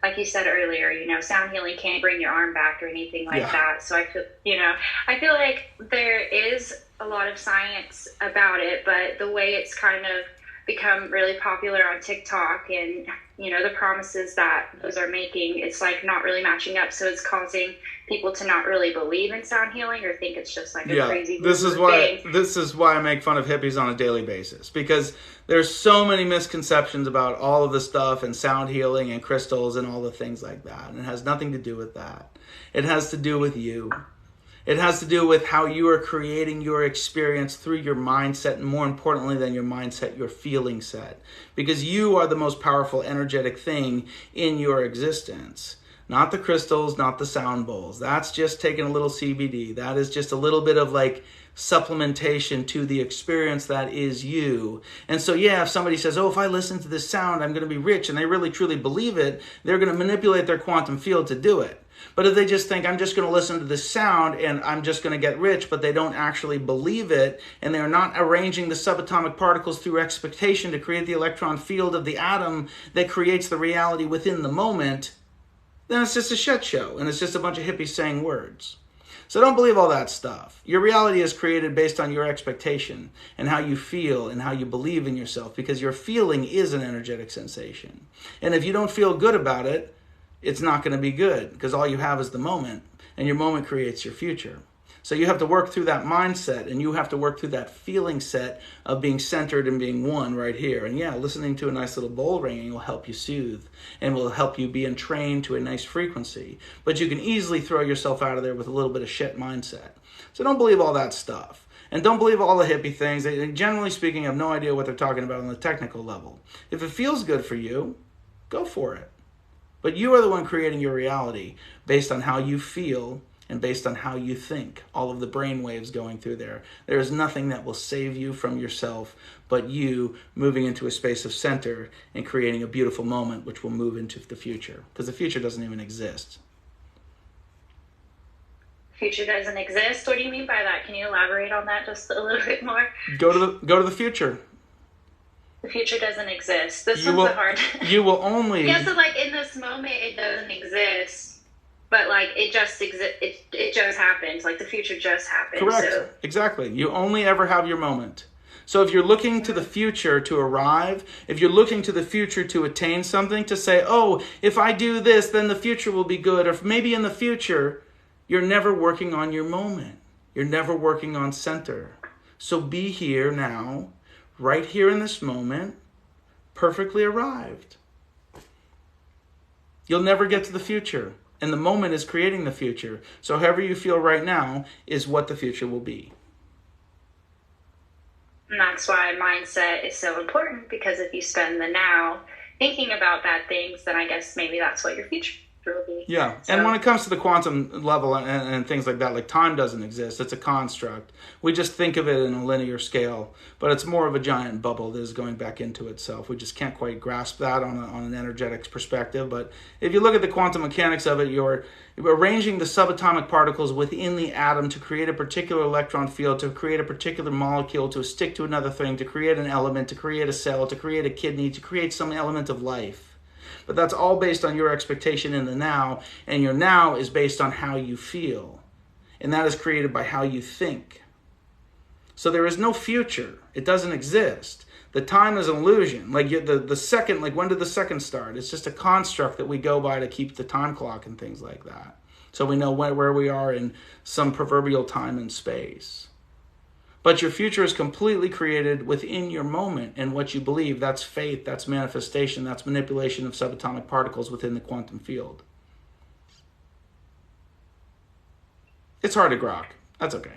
like you said earlier, sound healing can't bring your arm back or anything like that. So I feel like there is a lot of science about it, but the way it's kind of become really popular on TikTok and, the promises that those are making, it's like not really matching up. So it's causing people to not really believe in sound healing or think it's just like a crazy This is why I make fun of hippies on a daily basis, because there's so many misconceptions about all of this stuff and sound healing and crystals and all the things like that. And it has nothing to do with that. It has to do with you. It has to do with how you are creating your experience through your mindset, and more importantly than your mindset, your feeling set. Because you are the most powerful energetic thing in your existence. Not the crystals, not the sound bowls. That's just taking a little CBD. That is just a little bit of like supplementation to the experience that is you. And so, yeah, if somebody says, oh, if I listen to this sound, I'm going to be rich, and they really truly believe it, they're going to manipulate their quantum field to do it. But if they just think, I'm just going to listen to this sound and I'm just going to get rich, but they don't actually believe it, and they're not arranging the subatomic particles through expectation to create the electron field of the atom that creates the reality within the moment, then it's just a shit show, and it's just a bunch of hippies saying words. So don't believe all that stuff. Your reality is created based on your expectation and how you feel and how you believe in yourself, because your feeling is an energetic sensation. And if you don't feel good about it, it's not going to be good, because all you have is the moment, and your moment creates your future. So you have to work through that mindset, and you have to work through that feeling set of being centered and being one right here. And yeah, listening to a nice little bowl ringing will help you soothe and will help you be entrained to a nice frequency. But you can easily throw yourself out of there with a little bit of shit mindset. So don't believe all that stuff. And don't believe all the hippie things. They, generally speaking, have no idea what they're talking about on the technical level. If it feels good for you, go for it. But you are the one creating your reality based on how you feel and based on how you think, all of the brain waves going through there. There is nothing that will save you from yourself but you moving into a space of center and creating a beautiful moment which will move into the future, because the future doesn't even exist. Future doesn't exist? What do you mean by that? Can you elaborate on that just a little bit more? Go to the future. The future doesn't exist. This one's hard. You will only... Yeah, so like in this moment it doesn't exist. But like it just it just happens. Like the future just happens. Correct. So. Exactly. You only ever have your moment. So if you're looking to the future to arrive, if you're looking to the future to attain something, to say, oh, if I do this, then the future will be good. Or if maybe in the future, you're never working on your moment. You're never working on center. So be here now, right here in this moment, perfectly arrived. You'll never get to the future. And the moment is creating the future. So however you feel right now is what the future will be. And that's why mindset is so important, because if you spend the now thinking about bad things, then I guess maybe that's what your future will be. Yeah, so. And when it comes to the quantum level and things like that, like time doesn't exist. It's a construct. We just think of it in a linear scale, but it's more of a giant bubble that is going back into itself. We just can't quite grasp that on an energetics perspective. But if you look at the quantum mechanics of it, you're arranging the subatomic particles within the atom to create a particular electron field, to create a particular molecule, to stick to another thing, to create an element, to create a cell, to create a kidney, to create some element of life. But that's all based on your expectation in the now, and your now is based on how you feel. And that is created by how you think. So there is no future. It doesn't exist. The time is an illusion. Like the second, like when did the second start? It's just a construct that we go by to keep the time clock and things like that. So we know where we are in some proverbial time and space. But your future is completely created within your moment and what you believe. That's faith, that's manifestation, that's manipulation of subatomic particles within the quantum field. It's hard to grok. That's okay.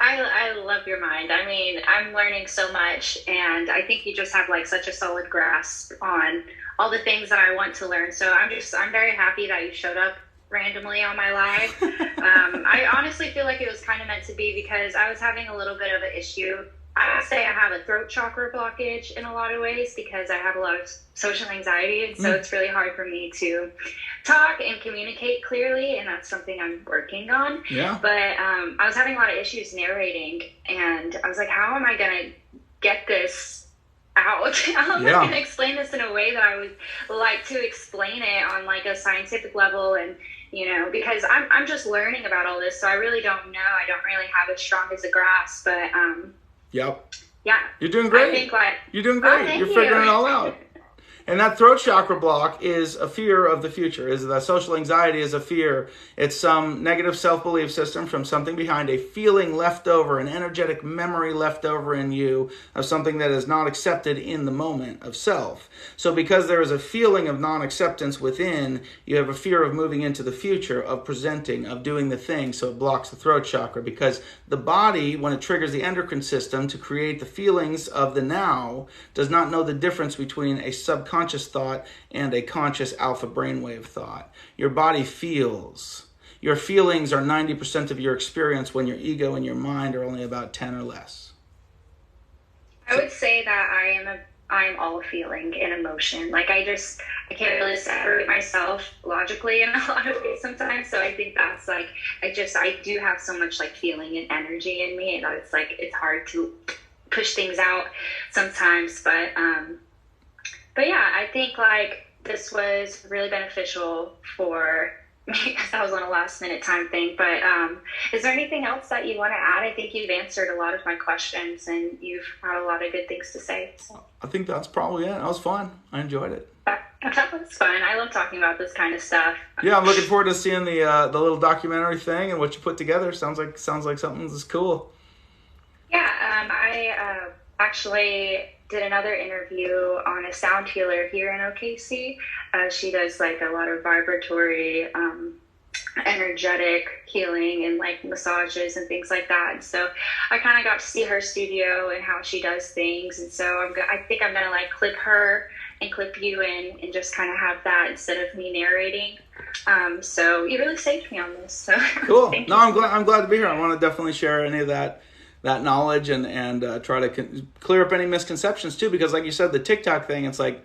I love your mind. I mean, I'm learning so much, and I think you just have like such a solid grasp on all the things that I want to learn. So I'm very happy that you showed up randomly on my live. I honestly feel like it was kind of meant to be, because I was having a little bit of an issue. I would say I have a throat chakra blockage in a lot of ways, because I have a lot of social anxiety, and so it's really hard for me to talk and communicate clearly, and that's something I'm working on. Yeah. But I was having a lot of issues narrating, and I was like, how am I going to get this out? How am I going to explain this in a way that I would like to explain it on like a scientific level? And you know, because I'm just learning about all this, so I really don't know. I don't really have as strong as a grasp, but Yep. Yeah. You're doing great. I think like, you're doing great. You're figuring it all out. And that throat chakra block is a fear of the future. Is that social anxiety is a fear. It's some negative self-belief system from something behind, a feeling left over, an energetic memory left over in you of something that is not accepted in the moment of self. So because there is a feeling of non-acceptance within, you have a fear of moving into the future, of presenting, of doing the thing. So it blocks the throat chakra, because the body, when it triggers the endocrine system to create the feelings of the now, does not know the difference between a subconscious subconscious thought and a conscious alpha brainwave thought. Your body feels. Your feelings are 90% of your experience when your ego and your mind are only about 10 or less. I would say that I am all feeling and emotion. Like I can't really separate myself logically in a lot of ways sometimes. So I think that's like, I do have so much like feeling and energy in me, and it's like, it's hard to push things out sometimes. But yeah, I think like this was really beneficial for me because I was on a last minute time thing. But is there anything else that you want to add? I think you've answered a lot of my questions and you've had a lot of good things to say. So. I think that's probably it. That was fun. I enjoyed it. That was fun. I love talking about this kind of stuff. Yeah, I'm looking forward to seeing the little documentary thing and what you put together. Sounds like something that's cool. Yeah, I actually did another interview on a sound healer here in OKC. She does like a lot of vibratory, energetic healing and like massages and things like that. And so I kind of got to see her studio and how she does things. And so I think I'm going to like clip her and clip you in and just kind of have that instead of me narrating. So you really saved me on this. So cool. No, I'm glad to be here. I want to definitely share any of that knowledge and try to clear up any misconceptions too, because like you said, the TikTok thing, it's like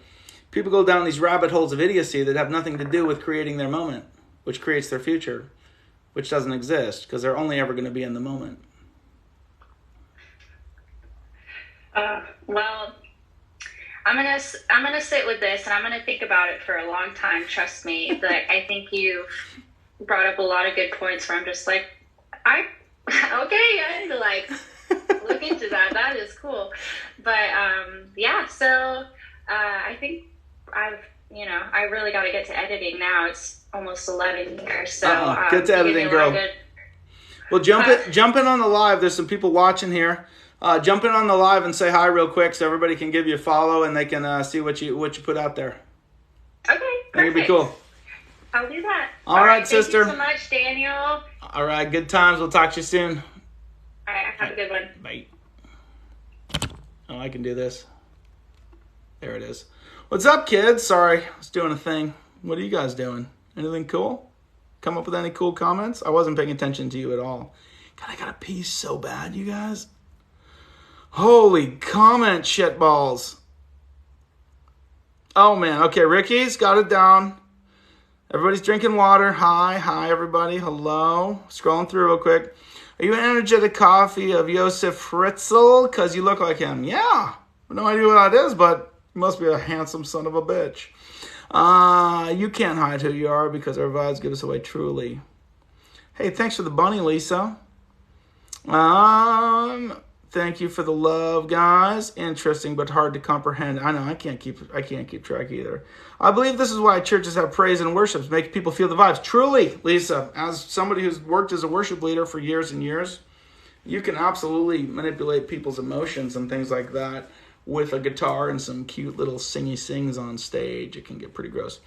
people go down these rabbit holes of idiocy that have nothing to do with creating their moment, which creates their future, which doesn't exist because they're only ever going to be in the moment. Well, I'm gonna sit with this and I'm gonna think about it for a long time. Trust me. Like I think you've brought up a lot of good points where I'm just like, I need to like look into that. That is cool. But yeah. So I think I really got to get to editing now. It's almost 11 here. So get to editing, girl. Well, jump in on the live. There's some people watching here. Jump in on the live and say hi real quick so everybody can give you a follow and they can see what you put out there. Okay, perfect. That'd be cool. I'll do that. All right, sister. Thank you so much, Daniel. All right, good times. We'll talk to you soon. All right, have a good one. Bye. Oh, I can do this. There it is. What's up, kids? Sorry, I was doing a thing. What are you guys doing? Anything cool? Come up with any cool comments? I wasn't paying attention to you at all. God, I gotta pee so bad, you guys. Holy comment, shitballs. Oh, man. Okay, Ricky's got it down. Everybody's drinking water. Hi, everybody. Hello. Scrolling through real quick. Are you an energetic copy of Josef Fritzl? Because you look like him. Yeah. No idea what that is, but you must be a handsome son of a bitch. You can't hide who you are because our vibes give us away truly. Hey, thanks for the bunny, Lisa. Thank you for the love, guys. Interesting, but hard to comprehend. I know, I can't keep track either. I believe this is why churches have praise and worships, make people feel the vibes. Truly, Lisa, as somebody who's worked as a worship leader for years and years, you can absolutely manipulate people's emotions and things like that with a guitar and some cute little singy sings on stage. It can get pretty gross.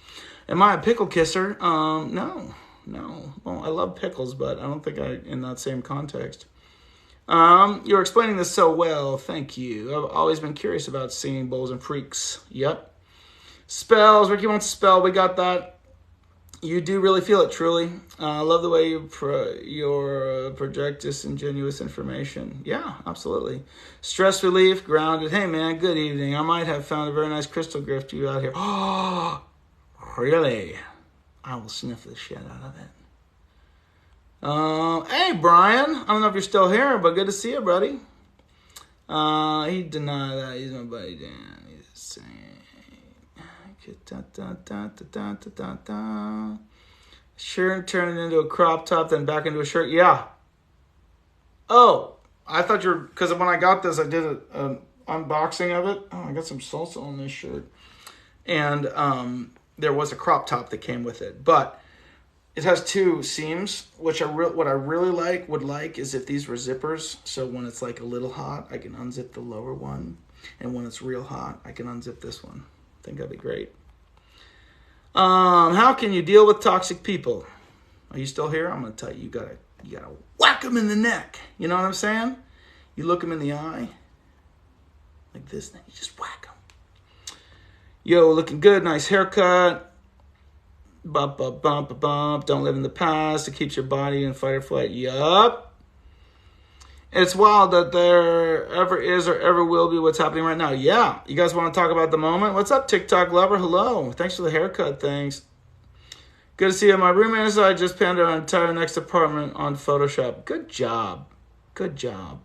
Am I a pickle kisser? No. Well, I love pickles, but I don't think in that same context. You're explaining this so well. Thank you. I've always been curious about singing bowls and freaks. Yep. Spells. Ricky wants to spell. We got that. You do really feel it, truly. I love the way you project disingenuous information. Yeah, absolutely. Stress relief, grounded. Hey, man, good evening. I might have found a very nice crystal gift you out here. Oh, really? I will sniff the shit out of it. Hey, Brian. I don't know if you're still here, but good to see you, buddy. He denied that. He's my buddy, Dan. He's the same. Shirt turned into a crop top, then back into a shirt. Yeah. Oh, I thought you're... Because when I got this, I did an unboxing of it. Oh, I got some salsa on this shirt. And there was a crop top that came with it. But... it has two seams, which what I really would like is if these were zippers. So when it's like a little hot, I can unzip the lower one. And when it's real hot, I can unzip this one. I think that'd be great. How can you deal with toxic people? Are you still here? I'm going to tell you, you gotta whack them in the neck. You know what I'm saying? You look them in the eye. Like this, then you just whack them. Yo, looking good. Nice haircut. Bump, bump, bump, bump. Don't live in the past. It keeps your body in fight or flight. Yup. It's wild that there ever is or ever will be what's happening right now. Yeah. You guys want to talk about the moment? What's up, TikTok lover? Hello. Thanks for the haircut. Thanks. Good to see you. My roommate and I just planned our entire next apartment on Photoshop. Good job. Good job.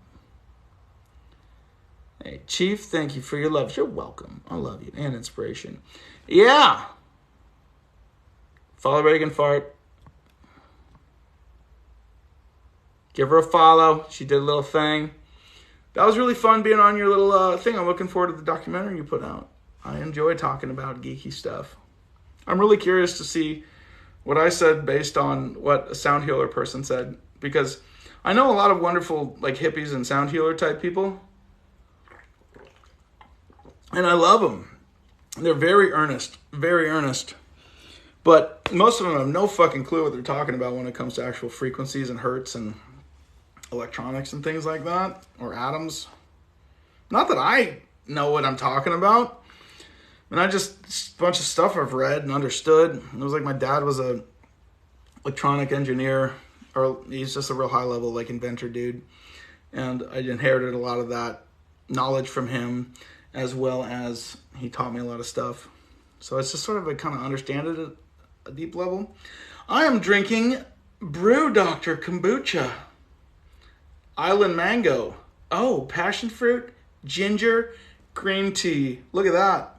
Hey, Chief, thank you for your love. You're welcome. I love you. And inspiration. Yeah. Follow Reagan Fart. Give her a follow. She did a little thing. That was really fun being on your little thing. I'm looking forward to the documentary you put out. I enjoy talking about geeky stuff. I'm really curious to see what I said based on what a sound healer person said. Because I know a lot of wonderful like hippies and sound healer type people. And I love them. They're very earnest. Very earnest. But most of them have no fucking clue what they're talking about when it comes to actual frequencies and hertz and electronics and things like that, or atoms. Not that I know what I'm talking about. And a bunch of stuff I've read and understood. It was like my dad was a electronic engineer, or he's just a real high level like inventor dude. And I inherited a lot of that knowledge from him, as well as he taught me a lot of stuff. So it's just sort of I kind of understand it at a deep level. I am drinking Brew Doctor Kombucha. Island mango. Oh, passion fruit, ginger, green tea. Look at that.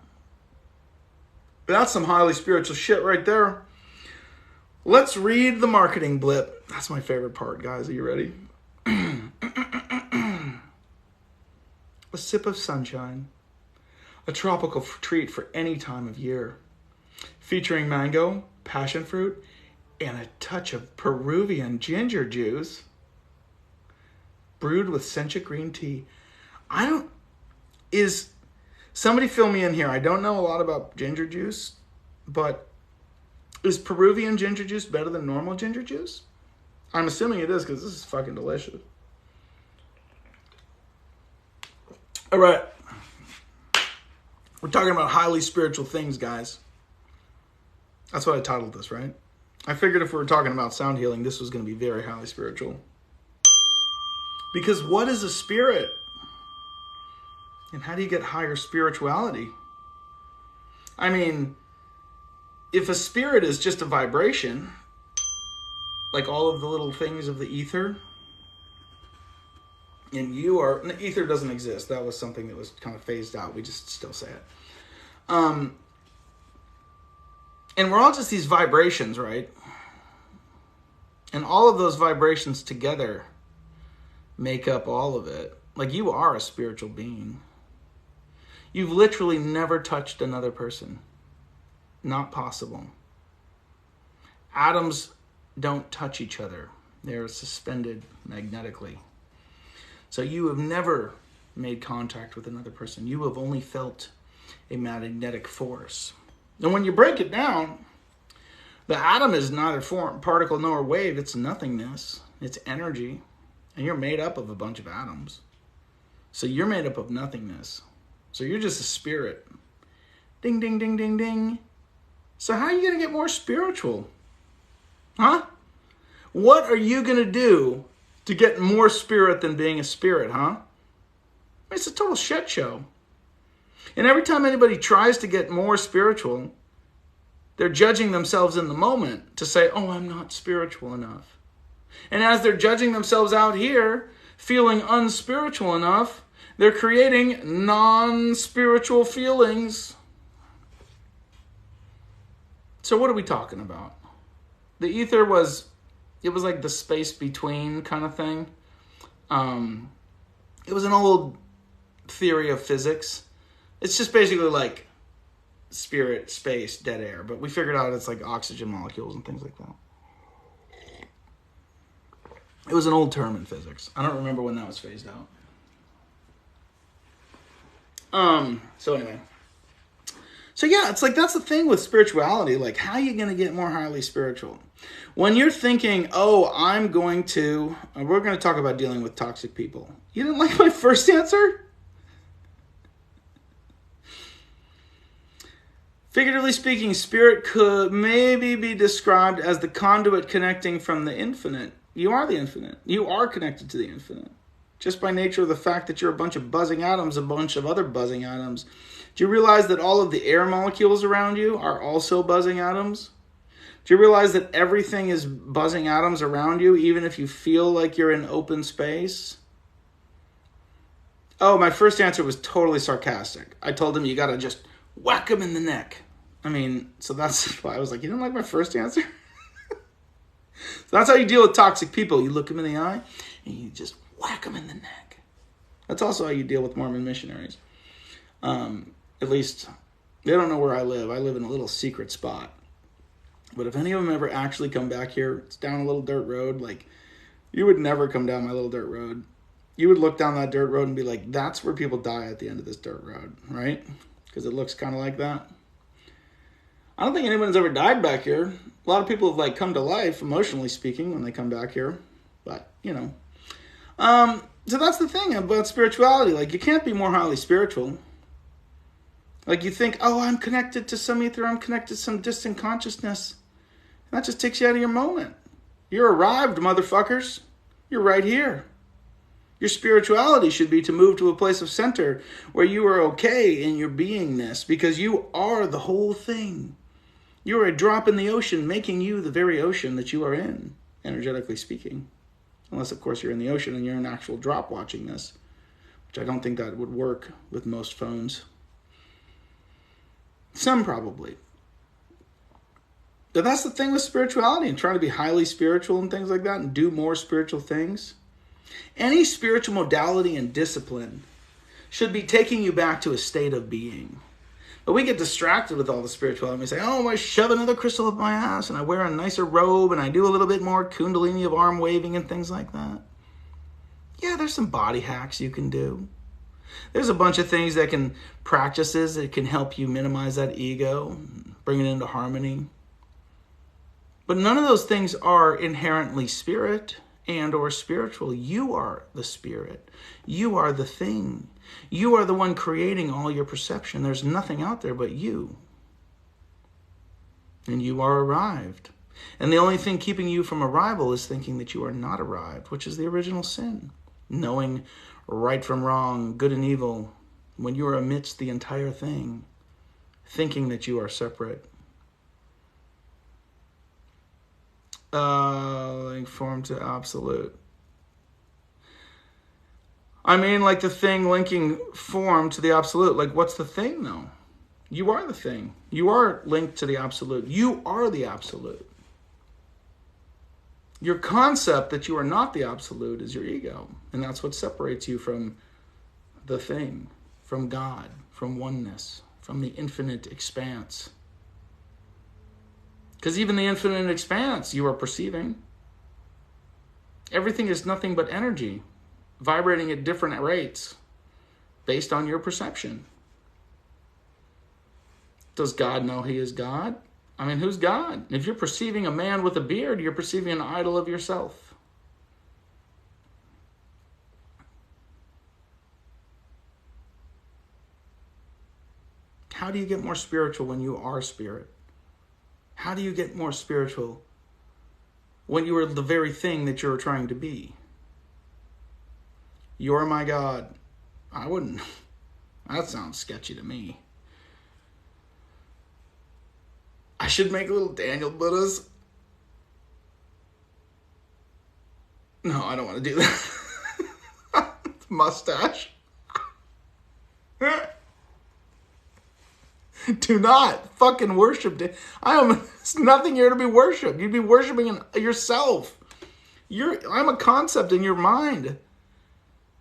That's some highly spiritual shit right there. Let's read the marketing blip. That's my favorite part, guys. Are you ready? A sip of sunshine. A tropical treat for any time of year. Featuring mango, passion fruit, and a touch of Peruvian ginger juice. Brewed with sencha green tea. Somebody fill me in here. I don't know a lot about ginger juice, but is Peruvian ginger juice better than normal ginger juice? I'm assuming it is because this is fucking delicious. All right. We're talking about highly spiritual things, guys. That's what I titled this, right? I figured if we were talking about sound healing, this was going to be very highly spiritual. Because what is a spirit? And how do you get higher spirituality? I mean, if a spirit is just a vibration, like all of the little things of the ether, and ether doesn't exist. That was something that was kind of phased out. We just still say it. And we're all just these vibrations, right? And all of those vibrations together make up all of it. Like, you are a spiritual being. You've literally never touched another person. Not possible. Atoms don't touch each other. They're suspended magnetically. So you have never made contact with another person. You have only felt a magnetic force. And when you break it down, the atom is neither particle nor wave. It's nothingness. It's energy. And you're made up of a bunch of atoms. So you're made up of nothingness. So you're just a spirit. Ding, ding, ding, ding, ding. So how are you going to get more spiritual? Huh? What are you going to do to get more spirit than being a spirit, huh? It's a total shit show. And every time anybody tries to get more spiritual, they're judging themselves in the moment to say, oh, I'm not spiritual enough. And as they're judging themselves out here, feeling unspiritual enough, they're creating non-spiritual feelings. So what are we talking about? The ether was like the space between kind of thing. It was an old theory of physics. It's just basically like spirit, space, dead air. But we figured out it's like oxygen molecules and things like that. It was an old term in physics. I don't remember when that was phased out. So anyway. So yeah, it's like that's the thing with spirituality. Like, how are you going to get more highly spiritual? When you're thinking, oh, we're going to talk about dealing with toxic people. You didn't like my first answer? Figuratively speaking, spirit could maybe be described as the conduit connecting from the infinite. You are the infinite. You are connected to the infinite. Just by nature of the fact that you're a bunch of buzzing atoms, a bunch of other buzzing atoms. Do you realize that all of the air molecules around you are also buzzing atoms? Do you realize that everything is buzzing atoms around you, even if you feel like you're in open space? Oh, my first answer was totally sarcastic. I told him you got to just whack him in the neck. I mean, so that's why I was like, you don't like my first answer? So that's how you deal with toxic people. You look them in the eye and you just whack them in the neck. That's also how you deal with Mormon missionaries. At least they don't know where I live. I live in a little secret spot. But if any of them ever actually come back here, it's down a little dirt road. Like, you would never come down my little dirt road. You would look down that dirt road and be like, that's where people die at the end of this dirt road, right? Because it looks kind of like that. I don't think anyone's ever died back here. A lot of people have come to life, emotionally speaking, when they come back here. But, So that's the thing about spirituality. You can't be more highly spiritual. You think, oh, I'm connected to some ether, I'm connected to some distant consciousness. And that just takes you out of your moment. You're arrived, motherfuckers. You're right here. Your spirituality should be to move to a place of center where you are okay in your beingness, because you are the whole thing. You are a drop in the ocean, making you the very ocean that you are in, energetically speaking. Unless, of course, you're in the ocean and you're an actual drop watching this, which I don't think that would work with most phones. Some probably. But that's the thing with spirituality and trying to be highly spiritual and things like that and do more spiritual things. Any spiritual modality and discipline should be taking you back to a state of being. But we get distracted with all the spirituality and we say, oh, I shove another crystal up my ass and I wear a nicer robe and I do a little bit more kundalini of arm waving and things like that. Yeah, there's some body hacks you can do. There's a bunch of things practices that can help you minimize that ego, bring it into harmony. But none of those things are inherently spirit and or spiritual. You are the spirit. You are the thing. You are the one creating all your perception. There's nothing out there but you. And you are arrived. And the only thing keeping you from arrival is thinking that you are not arrived, which is the original sin. Knowing right from wrong, good and evil, when you are amidst the entire thing, thinking that you are separate. Link form to absolute. I mean, the thing linking form to the absolute. What's the thing, though? You are the thing. You are linked to the absolute. You are the absolute. Your concept that you are not the absolute is your ego. And that's what separates you from the thing, from God, from oneness, from the infinite expanse. Because even the infinite expanse you are perceiving. Everything is nothing but energy, vibrating at different rates based on your perception. Does God know he is God? I mean, who's God? If you're perceiving a man with a beard, you're perceiving an idol of yourself. How do you get more spiritual when you are spirit? How do you get more spiritual when you are the very thing that you're trying to be? You're my God. I wouldn't. That sounds sketchy to me. I should make little Daniel Buddhas. No, I don't want to do that. Mustache. Do not fucking worship. There's nothing here to be worshipped. You'd be worshiping yourself. I'm a concept in your mind.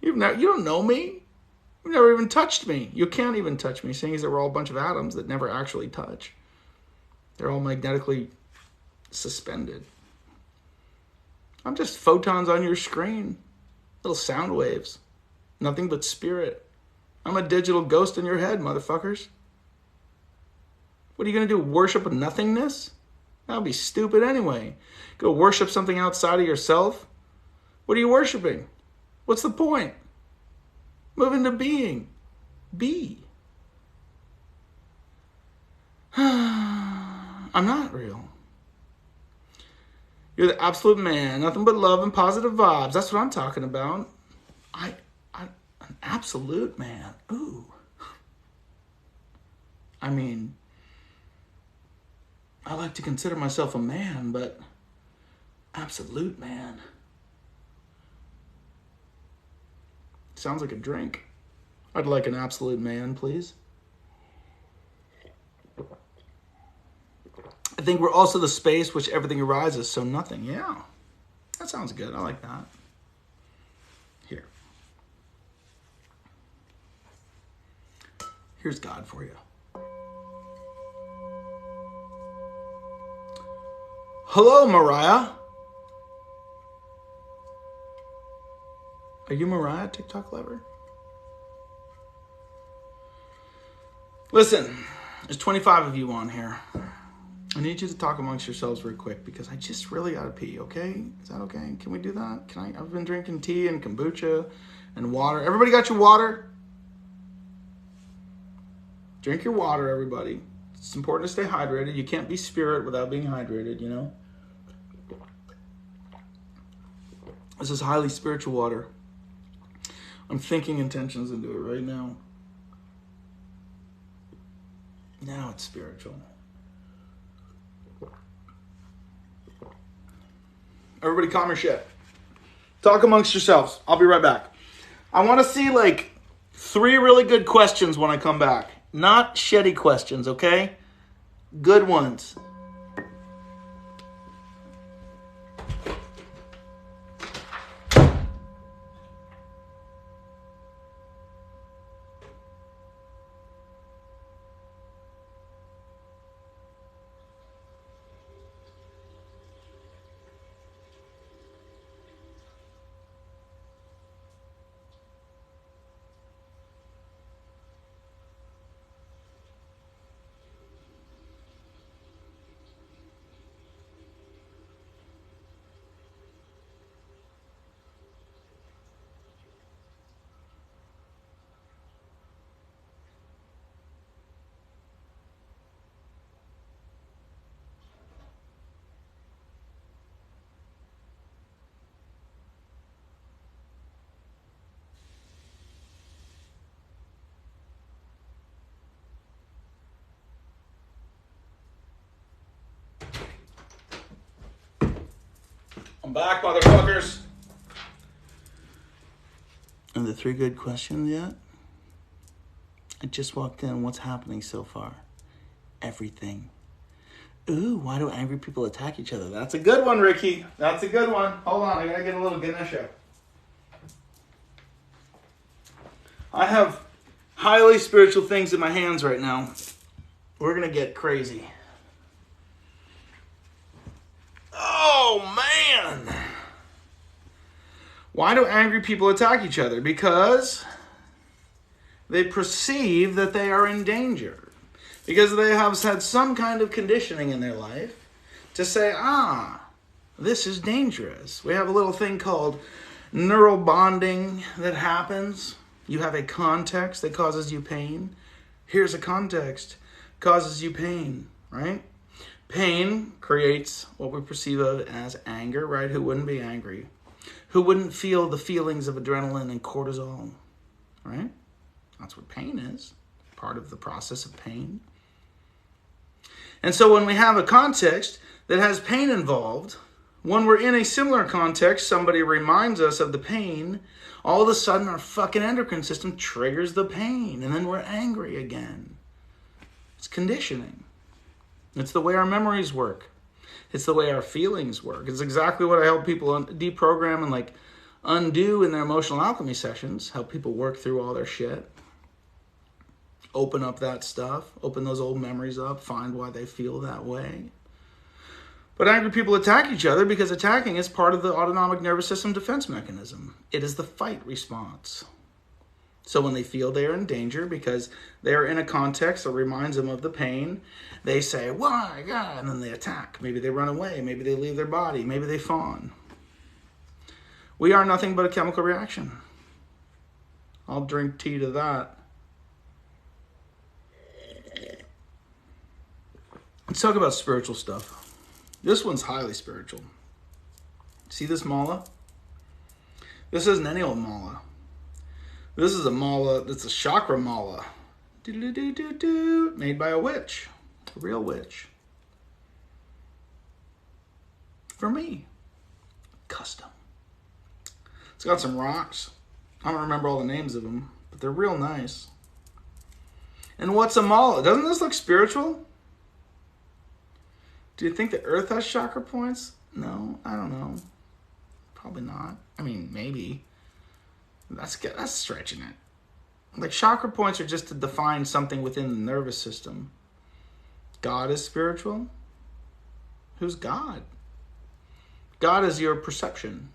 You don't know me. You've never even touched me. You can't even touch me, seeing as that we're all a bunch of atoms that never actually touch. They're all magnetically suspended. I'm just photons on your screen. Little sound waves. Nothing but spirit. I'm a digital ghost in your head, motherfuckers. What are you going to do? Worship a nothingness? That would be stupid anyway. Go worship something outside of yourself? What are you worshiping? What's the point? Move into being. Be. I'm not real. You're the absolute man. Nothing but love and positive vibes. That's what I'm talking about. An absolute man. Ooh. I mean, I like to consider myself a man, but absolute man. Sounds like a drink. I'd like an absolute man, please. I think we're also the space which everything arises, so nothing. Yeah, that sounds good. I like that. Here. Here's God for you. Hello, Mariah. Are you Mariah, TikTok lover? Listen, there's 25 of you on here. I need you to talk amongst yourselves real quick because I just really gotta pee, okay? Is that okay? Can we do that? I've been drinking tea and kombucha and water. Everybody got your water? Drink your water, everybody. It's important to stay hydrated. You can't be spirit without being hydrated, you know? This is highly spiritual water. I'm thinking intentions into it right now. Now it's spiritual. Everybody calm your shit. Talk amongst yourselves. I'll be right back. I want to see like 3 really good questions when I come back. Not shitty questions, okay? Good ones. I'm back, motherfuckers. Are the 3 good questions yet? I just walked in. What's happening so far? Everything. Ooh, why do angry people attack each other? That's a good one, Ricky. That's a good one. Hold on, I gotta get a little Ganesha. I have highly spiritual things in my hands right now. We're gonna get crazy. Oh, man. Why do angry people attack each other? Because they perceive that they are in danger. Because they have had some kind of conditioning in their life to say, this is dangerous. We have a little thing called neural bonding that happens. You have a context that causes you pain. Here's a context causes you pain, right? Pain creates what we perceive of as anger, right? Who wouldn't be angry? Who wouldn't feel the feelings of adrenaline and cortisol, right? That's what pain is, part of the process of pain. And so when we have a context that has pain involved, when we're in a similar context, somebody reminds us of the pain, all of a sudden our fucking endocrine system triggers the pain, and then we're angry again. It's conditioning. It's the way our memories work. It's the way our feelings work. It's exactly what I help people deprogram and undo in their emotional alchemy sessions. Help people work through all their shit. Open up that stuff. Open those old memories up. Find why they feel that way. But angry people attack each other because attacking is part of the autonomic nervous system defense mechanism. It is the fight response. So when they feel they are in danger because they are in a context that reminds them of the pain, they say, why, God, and then they attack. Maybe they run away. Maybe they leave their body. Maybe they fawn. We are nothing but a chemical reaction. I'll drink tea to that. Let's talk about spiritual stuff. This one's highly spiritual. See this mala? This isn't any old mala. This is a mala that's a chakra mala. Made by a witch. A real witch. For me. Custom. It's got some rocks. I don't remember all the names of them, but they're real nice. And what's a mala? Doesn't this look spiritual? Do you think the earth has chakra points? No, I don't know. Probably not. I mean, maybe. That's stretching it. Like, chakra points are just to define something within the nervous system. God is spiritual? Who's God? God is your perception.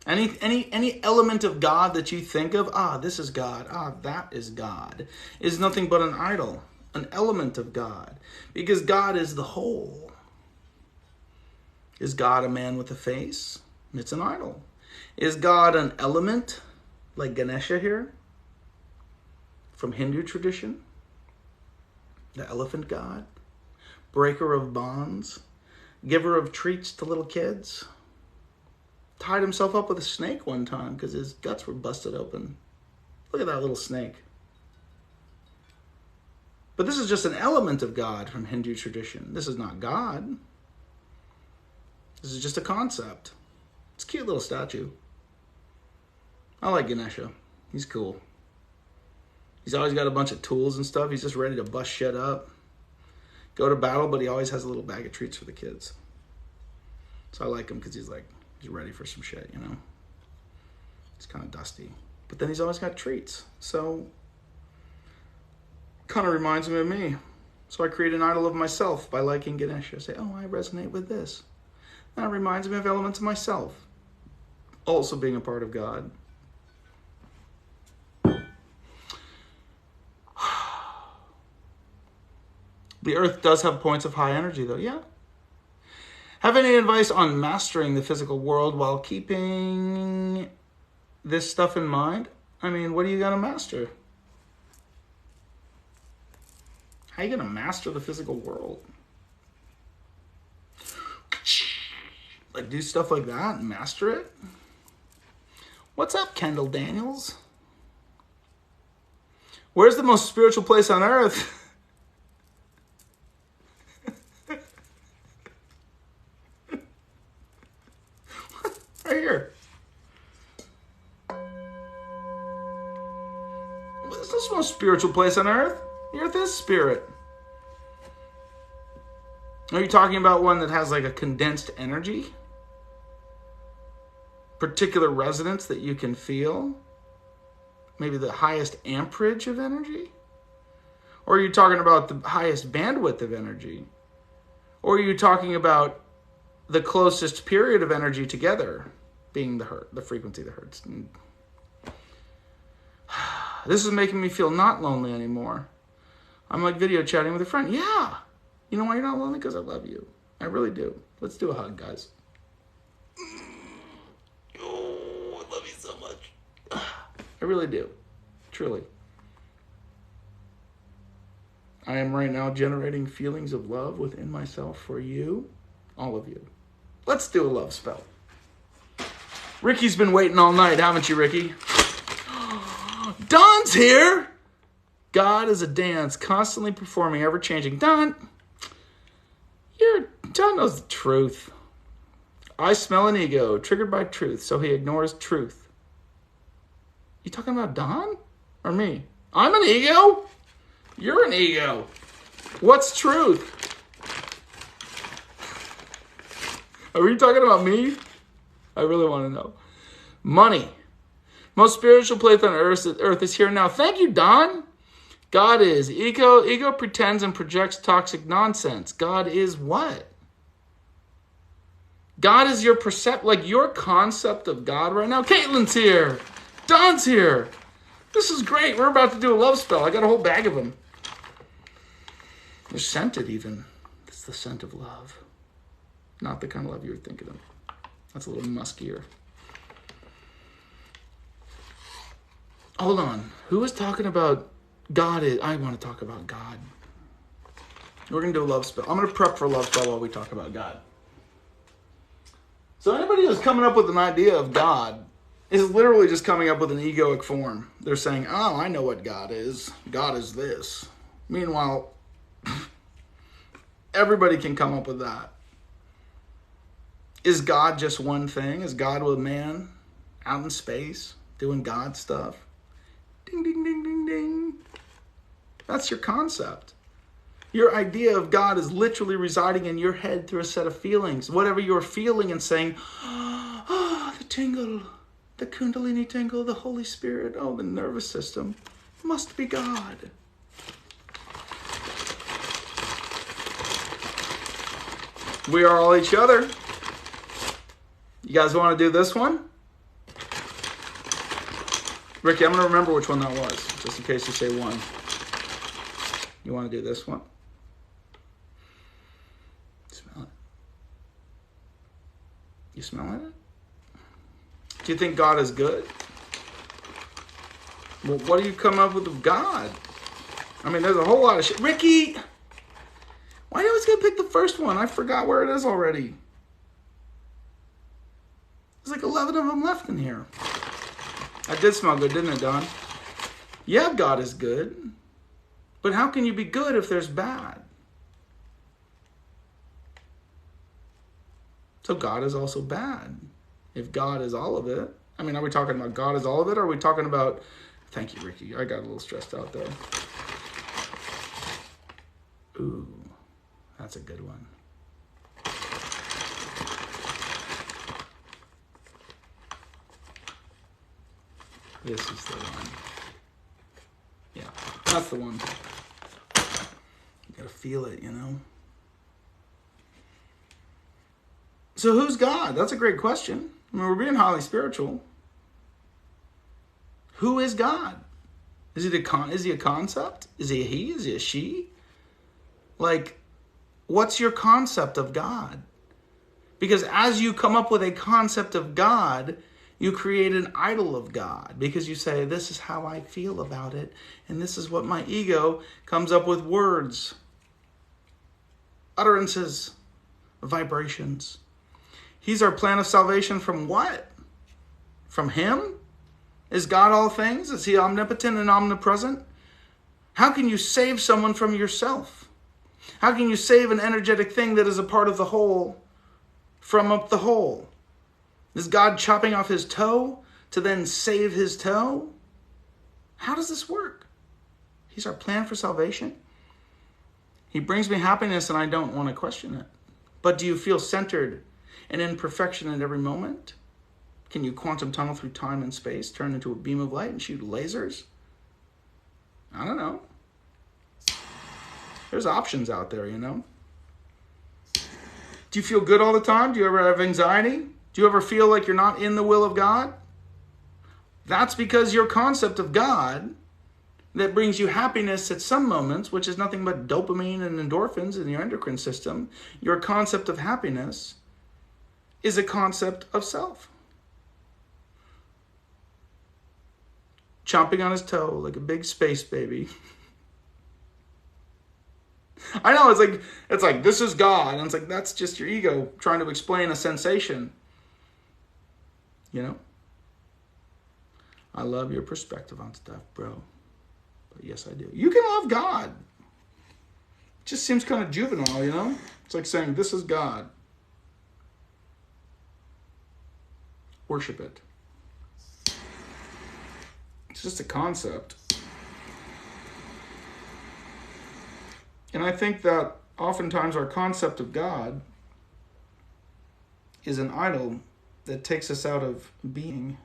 Any element of God that you think of, this is God, that is God, is nothing but an idol, an element of God. Because God is the whole. Is God a man with a face? It's an idol. Is God an element, like Ganesha here, from Hindu tradition? The elephant god, breaker of bonds, giver of treats to little kids. Tied himself up with a snake one time because his guts were busted open. Look at that little snake. But this is just an element of God from Hindu tradition. This is not God. This is just a concept. It's a cute little statue. I like Ganesha. He's cool. He's always got a bunch of tools and stuff. He's just ready to bust shit up. Go to battle, but he always has a little bag of treats for the kids. So I like him because he's ready for some shit, you know? He's kind of dusty. But then he's always got treats. So, kind of reminds me of me. So I create an idol of myself by liking Ganesha. I say, I resonate with this. That reminds me of elements of myself. Also being a part of God. The earth does have points of high energy, though. Yeah. Have any advice on mastering the physical world while keeping this stuff in mind? I mean, what are you going to master? How are you going to master the physical world? Like, do stuff like that and master it? What's up, Kendall Daniels? Where's the most spiritual place on earth? Right here. What's the most spiritual place on earth? The earth is spirit. Are you talking about one that has like a condensed energy? Particular resonance that you can feel? Maybe the highest amperage of energy? Or are you talking about the highest bandwidth of energy? Or are you talking about the closest period of energy together being the frequency, the hertz? This is making me feel not lonely anymore. I'm like video chatting with a friend. Yeah. You know why you're not lonely? Because I love you. I really do. Let's do a hug, guys. Oh, I love you so much. I really do. Truly. I am right now generating feelings of love within myself for you. All of you. Let's do a love spell. Ricky's been waiting all night, haven't you, Ricky? Don's here! God is a dance, constantly performing, ever-changing. Don knows the truth. I smell an ego, triggered by truth, so he ignores truth. You talking about Don? Or me? I'm an ego? You're an ego. What's truth? Are we talking about me? I really want to know. Money. Most spiritual place on earth is here now. Thank you, Don. God is. Ego pretends and projects toxic nonsense. God is what? God is your like your concept of God right now. Caitlin's here. Don's here. This is great. We're about to do a love spell. I got a whole bag of them. They're scented even. It's the scent of love. Not the kind of love you were thinking of. That's a little muskier. Hold on. Who was talking about God? I want to talk about God. We're going to do a love spell. I'm going to prep for a love spell while we talk about God. So anybody who's coming up with an idea of God is literally just coming up with an egoic form. They're saying, oh, I know what God is. God is this. Meanwhile, everybody can come up with that. Is God just one thing? Is God with man out in space doing God stuff? Ding, ding, ding, ding, ding. That's your concept. Your idea of God is literally residing in your head through a set of feelings. Whatever you're feeling and saying, oh, the tingle, the Kundalini tingle, the Holy Spirit, oh, the nervous system, must be God. We are all each other. You guys want to do this one? Ricky, I'm going to remember which one that was, just in case you say one. You want to do this one? Smell it. You smelling it? Do you think God is good? Well, what do you come up with God? I mean, there's a whole lot of shit. Ricky! Why do you always get to pick the first one? I forgot where it is already. There's like 11 of them left in here. That did smell good, didn't it, Don? Yeah, God is good. But how can you be good if there's bad? So God is also bad. If God is all of it. I mean, are we talking about God is all of it? Or are we talking about... Thank you, Ricky. I got a little stressed out there. Ooh, that's a good one. This is the one. Yeah, that's the one. You gotta feel it, you know? So who's God? That's a great question. I mean, we're being highly spiritual. Who is God? Is he a concept? Is he a he? Is he a she? Like, what's your concept of God? Because as you come up with a concept of God, you create an idol of God. Because you say, this is how I feel about it. And this is what my ego comes up with: words, utterances, vibrations. He's our plan of salvation from what? From him? Is God all things? Is he omnipotent and omnipresent? How can you save someone from yourself? How can you save an energetic thing that is a part of the whole from up the whole? Is God chopping off his toe to then save his toe? How does this work? He's our plan for salvation. He brings me happiness and I don't want to question it. But do you feel centered and in perfection at every moment? Can you quantum tunnel through time and space, turn into a beam of light and shoot lasers? I don't know. There's options out there, you know. Do you feel good all the time? Do you ever have anxiety? Do you ever feel like you're not in the will of God? That's because your concept of God that brings you happiness at some moments, which is nothing but dopamine and endorphins in your endocrine system, your concept of happiness is a concept of self. Chomping on his toe like a big space baby. I know, it's like this is God, and it's like that's just your ego trying to explain a sensation. You know? I love your perspective on stuff, bro. But yes, I do. You can love God. It just seems kind of juvenile, you know? It's like saying, this is God. Worship it. It's just a concept. And I think that oftentimes our concept of God is an idol that takes us out of being.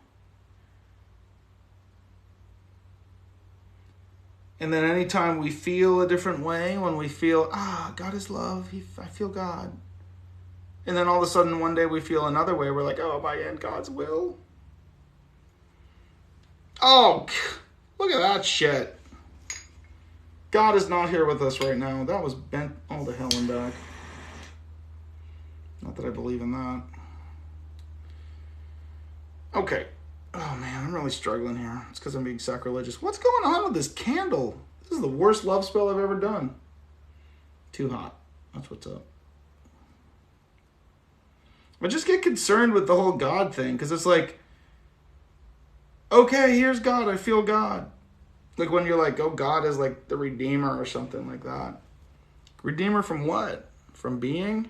And then anytime we feel a different way, when we feel, God is love, I feel God. And then all of a sudden one day we feel another way, we're like, am I in God's will? Oh, look at that shit. God is not here with us right now. That was bent all to hell and back. Not that I believe in that. Okay. Oh man, I'm really struggling here. It's because I'm being sacrilegious. What's going on with this candle? This is the worst love spell I've ever done. Too hot. That's what's up. I just get concerned with the whole God thing, because it's like, okay, here's God. I feel God. Like when you're like, oh, God is like the Redeemer or something like that. Redeemer from what? From being?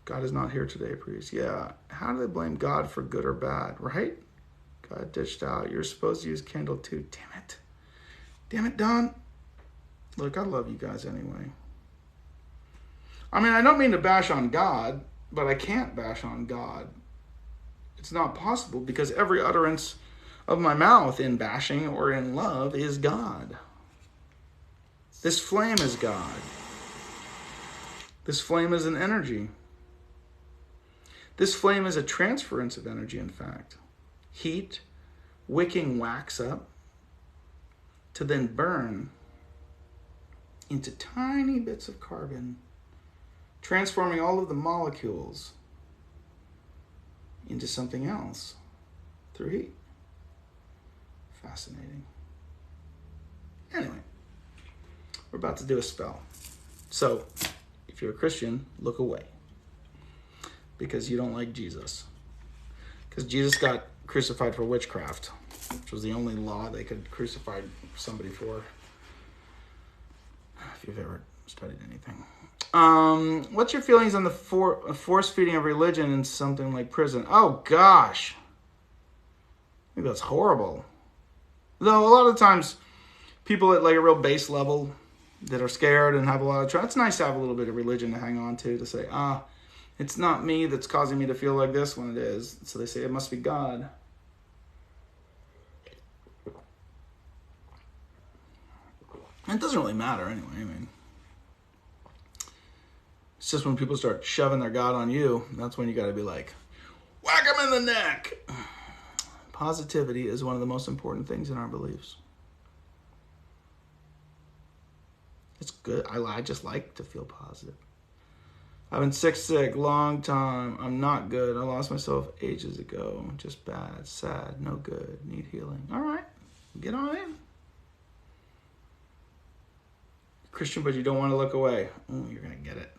God is not here today, priest. Yeah. How do they blame God for good or bad, right? God dished out. You're supposed to use candle too. Damn it. Damn it, Don. Look, I love you guys anyway. I mean, I don't mean to bash on God, but I can't bash on God. It's not possible, because every utterance of my mouth in bashing or in love is God. This flame is God. This flame is an energy. This flame is a transference of energy, in fact. Heat, wicking wax up, to then burn into tiny bits of carbon, transforming all of the molecules into something else through heat. Fascinating. Anyway, we're about to do a spell. So, if you're a Christian, look away, because you don't like Jesus. Because Jesus got crucified for witchcraft, which was the only law they could crucify somebody for, if you've ever studied anything. What's your feelings on the force feeding of religion in something like prison? Oh, gosh. I think that's horrible. Though a lot of times, people at like a real base level that are scared and have a lot of trouble, it's nice to have a little bit of religion to hang on to say, it's not me that's causing me to feel like this when it is. So they say it must be God. It doesn't really matter anyway. I mean, it's just when people start shoving their God on you, that's when you got to be like, whack them in the neck. Positivity is one of the most important things in our beliefs. It's good. I just like to feel positive. I've been sick, long time. I'm not good. I lost myself ages ago. Just bad, sad, no good. Need healing. All right, get on in. Christian, but you don't want to look away. Oh, you're going to get it.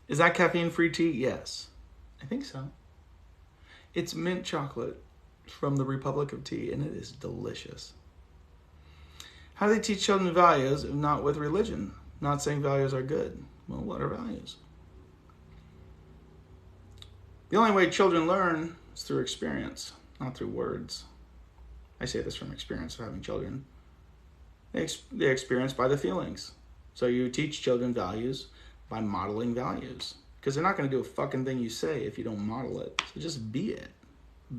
Is that caffeine-free tea? Yes. I think so. It's mint chocolate from the Republic of Tea, and it is delicious. How do they teach children values if not with religion? Not saying values are good. Well, what are values? The only way children learn is through experience, not through words. I say this from experience of having children. They experience by the feelings. So you teach children values by modeling values. Because they're not going to do a fucking thing you say if you don't model it. So just be it.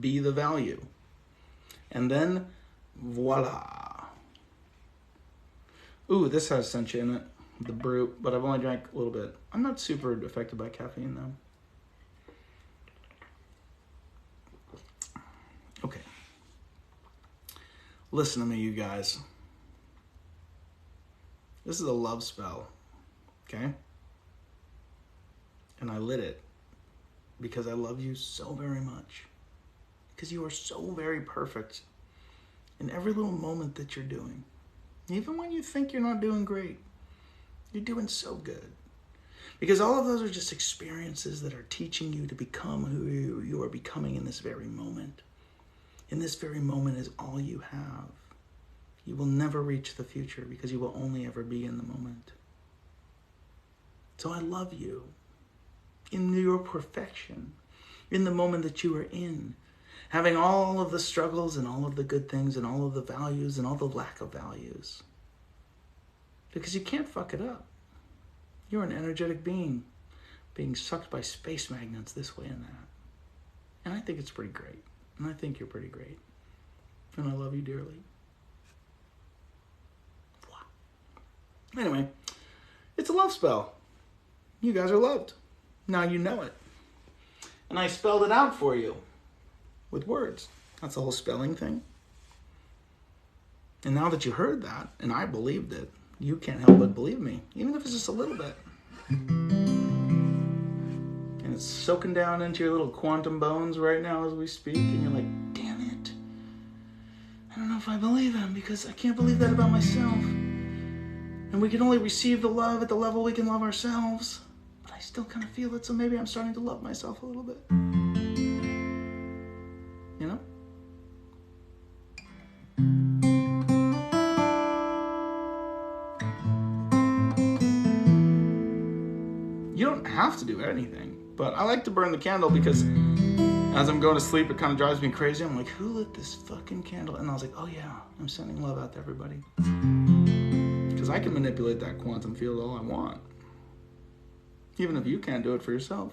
Be the value. And then, voila. Ooh, this has sencha in it. The Brute, but I've only drank a little bit. I'm not super affected by caffeine, though. Okay. Listen to me, you guys. This is a love spell, okay? And I lit it because I love you so very much. Because you are so very perfect in every little moment that you're doing. Even when you think you're not doing great, you're doing so good. Because all of those are just experiences that are teaching you to become who you are becoming in this very moment. In this very moment is all you have. You will never reach the future because you will only ever be in the moment. So I love you in your perfection, in the moment that you are in, having all of the struggles and all of the good things and all of the values and all the lack of values. Because you can't fuck it up. You're an energetic being sucked by space magnets this way and that. And I think it's pretty great. And I think you're pretty great. And I love you dearly. Anyway, it's a love spell. You guys are loved. Now you know it. And I spelled it out for you with words. That's the whole spelling thing. And now that you heard that, and I believed it, you can't help but believe me, even if it's just a little bit. And it's soaking down into your little quantum bones right now as we speak, and you're like, damn it. I don't know if I believe him because I can't believe that about myself. And we can only receive the love at the level we can love ourselves. But I still kind of feel it, so maybe I'm starting to love myself a little bit. You know? You don't have to do anything, but I like to burn the candle because as I'm going to sleep, it kind of drives me crazy. I'm like, who lit this fucking candle? And I was like, oh yeah, I'm sending love out to everybody. Because I can manipulate that quantum field all I want. Even if you can't do it for yourself.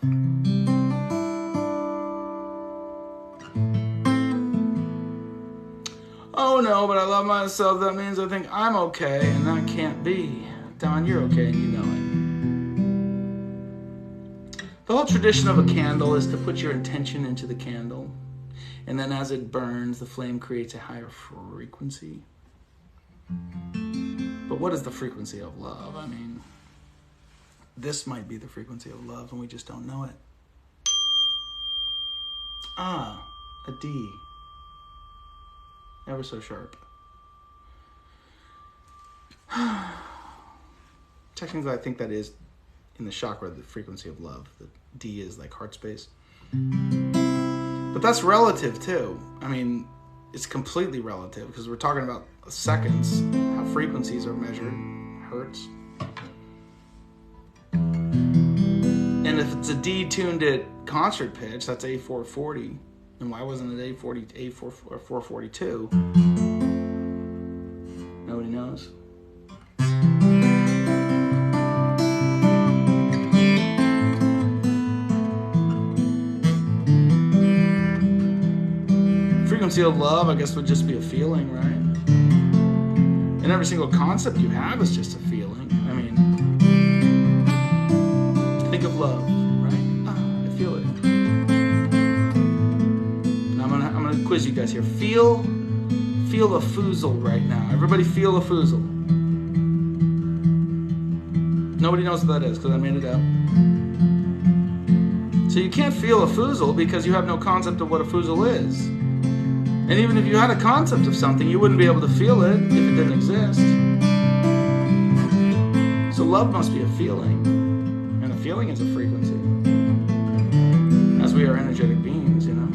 Oh no, but I love myself. That means I think I'm okay, and that can't be. Don, you're okay, and you know it. The whole tradition of a candle is to put your intention into the candle, and then as it burns, the flame creates a higher frequency. But what is the frequency of love? I mean, this might be the frequency of love, and we just don't know it. Ah, a D. Ever so sharp. Technically, I think that is in the chakra, the frequency of love. The D is like heart space. But that's relative too. I mean, it's completely relative because we're talking about seconds, how frequencies are measured, hertz. And if it's a D tuned at concert pitch, that's A440. And why wasn't it A442? Nobody knows. Frequency of love, I guess, would just be a feeling, right? And every single concept you have is just a feeling. I mean, think of love, right? I feel it. And I'm gonna quiz you guys here. Feel a foozle right now. Everybody feel a foozle. Nobody knows what that is because I made it up. So you can't feel a foozle because you have no concept of what a foozle is. And even if you had a concept of something, you wouldn't be able to feel it if it didn't exist. So love must be a feeling. And a feeling is a frequency. As we are energetic beings, you know.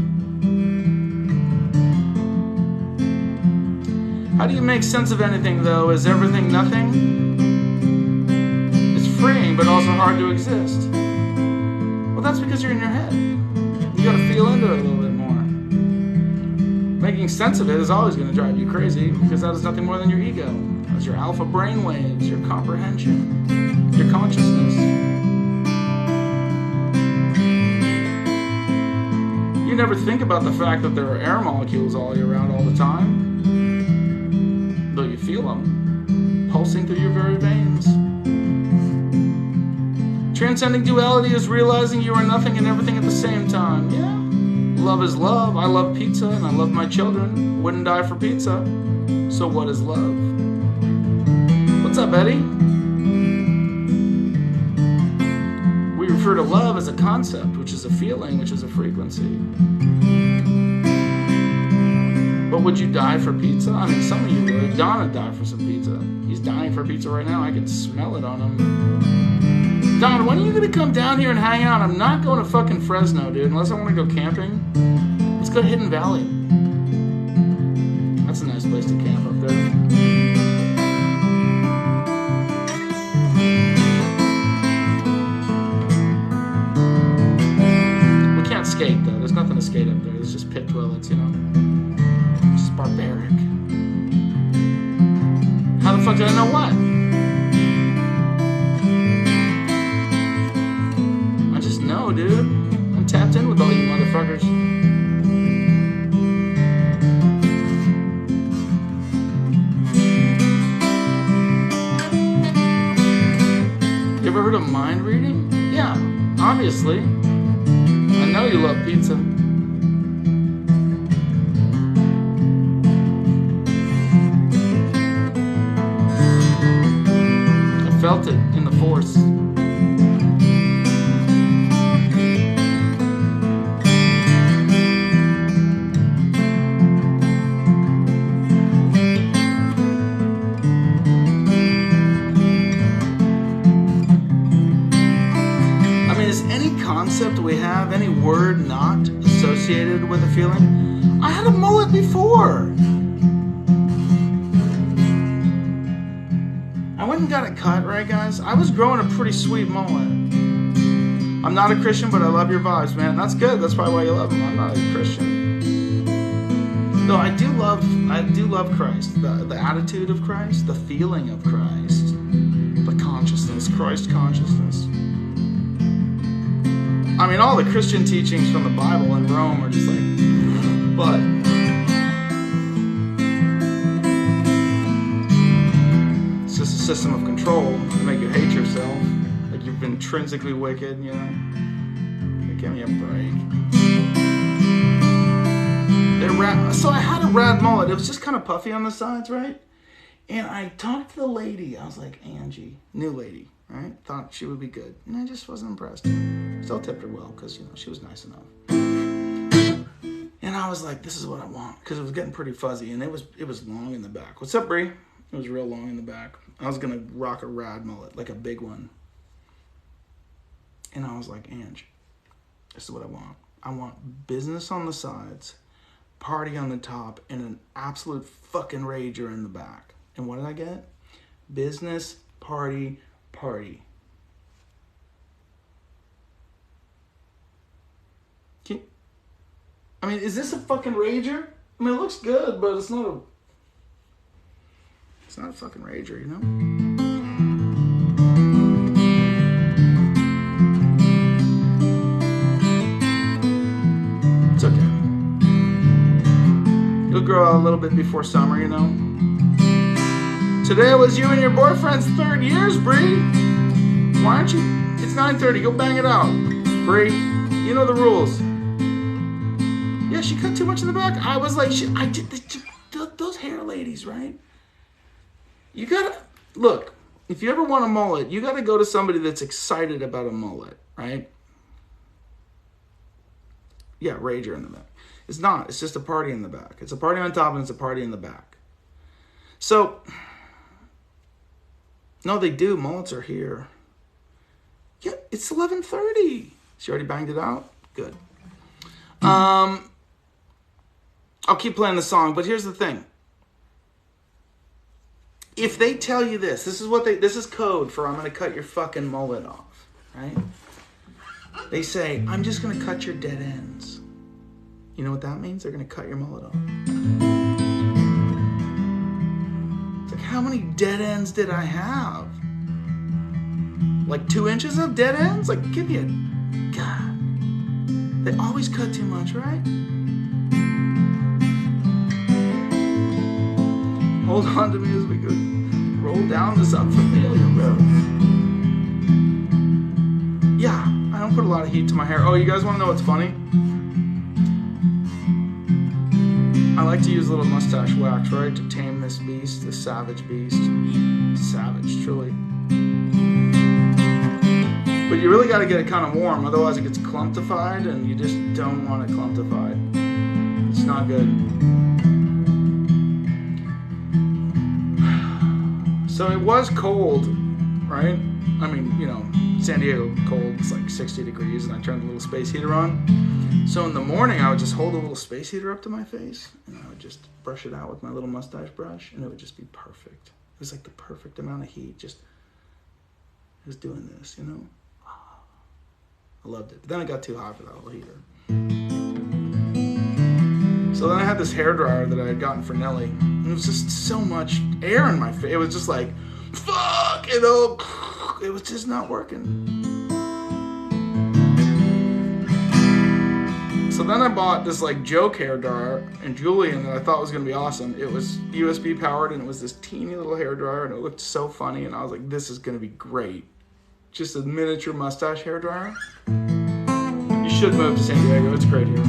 How do you make sense of anything, though? Is everything nothing? It's freeing, but also hard to exist. Well, that's because you're in your head. You gotta feel into it a little bit more. Making sense of it is always going to drive you crazy because that is nothing more than your ego. That's your alpha brain waves, your comprehension, your consciousness. You never think about the fact that there are air molecules all around all the time, though you feel them pulsing through your very veins. Transcending duality is realizing you are nothing and everything at the same time. Yeah. Love is love. I love pizza and I love my children. Wouldn't die for pizza. So what is love? What's up, Eddie? We refer to love as a concept, which is a feeling, which is a frequency. But would you die for pizza? I mean, some of you would. Don would die for some pizza. He's dying for pizza right now. I can smell it on him. Don, when are you gonna come down here and hang out? I'm not going to fucking Fresno, dude, unless I want to go camping. Let's go to Hidden Valley. That's a nice place to camp up there. We can't skate, though. There's nothing to skate up there. There's just pit toilets, you know? Just barbaric. How the fuck did I know what? No, dude. I'm tapped in with all you motherfuckers. You ever heard of mind reading? Yeah, obviously. I know you love pizza. I felt it in the force. any concept we have, any word not associated with a feeling, I had a mullet before. I went and got it cut, right, guys? I was growing a pretty sweet mullet. I'm not a Christian, but I love your vibes, man. That's good. That's probably why you love them. I'm not a Christian. No, I do love Christ. The attitude of Christ, the feeling of Christ, the consciousness, Christ consciousness. I mean, all the Christian teachings from the Bible and Rome are just like, but it's just a system of control to make you hate yourself. Like you've been intrinsically wicked, you know? Give me a break. So I had a rad mullet. It was just kind of puffy on the sides, right? And I talked to the lady. I was like, Angie, new lady, right? Thought she would be good. And I just wasn't impressed. Still tipped her well because, you know, she was nice enough. And I was like, this is what I want. Because it was getting pretty fuzzy. And it was long in the back. What's up, Bree? It was real long in the back. I was going to rock a rad mullet, like a big one. And I was like, Ange, this is what I want. I want business on the sides, party on the top, and an absolute fucking rager in the back. And what did I get? Business, party, party. I mean, is this a fucking rager? I mean, it looks good, but it's not a fucking rager, you know? It's okay. You'll grow out a little bit before summer, you know? Today was you and your boyfriend's 3rd years, Bree. Why aren't you? It's 9:30. Go bang it out. Bree, you know the rules. Yeah, she cut too much in the back. I was like, I did those hair ladies, right? You gotta, look, if you ever want a mullet, you gotta go to somebody that's excited about a mullet, right? Yeah, rager in the back. It's not. It's just a party in the back. It's a party on top and it's a party in the back. So, no, they do. Mullets are here. Yeah, it's 11:30. She already banged it out? Good. I'll keep playing the song, but here's the thing. If they tell you this is code for I'm going to cut your fucking mullet off, right? They say, I'm just going to cut your dead ends. You know what that means? They're going to cut your mullet off. It's like, how many dead ends did I have? Like 2 inches of dead ends? Like, give me a... God. They always cut too much, right? Hold on to me as we go roll down this unfamiliar road. Yeah, I don't put a lot of heat to my hair. Oh, you guys want to know what's funny? I like to use a little mustache wax, right? To tame this beast, this savage beast. Savage, truly. But you really got to get it kind of warm, otherwise it gets clumpified, and you just don't want it clumpified. It's not good. So it was cold, right? I mean, you know, San Diego cold, it's like 60 degrees, and I turned a little space heater on. So in the morning, I would just hold a little space heater up to my face, and I would just brush it out with my little mustache brush, and it would just be perfect. It was like the perfect amount of heat, just doing this, you know? I loved it. But then it got too hot for that little heater. So then I had this hairdryer that I had gotten for Nelly, and it was just so much air in my face. It was just like, fuck, you know, it was just not working. So then I bought this like joke hairdryer and Julian that I thought was gonna be awesome. It was USB powered and it was this teeny little hairdryer and it looked so funny, and I was like, this is gonna be great. Just a miniature mustache hairdryer. You should move to San Diego, it's great here.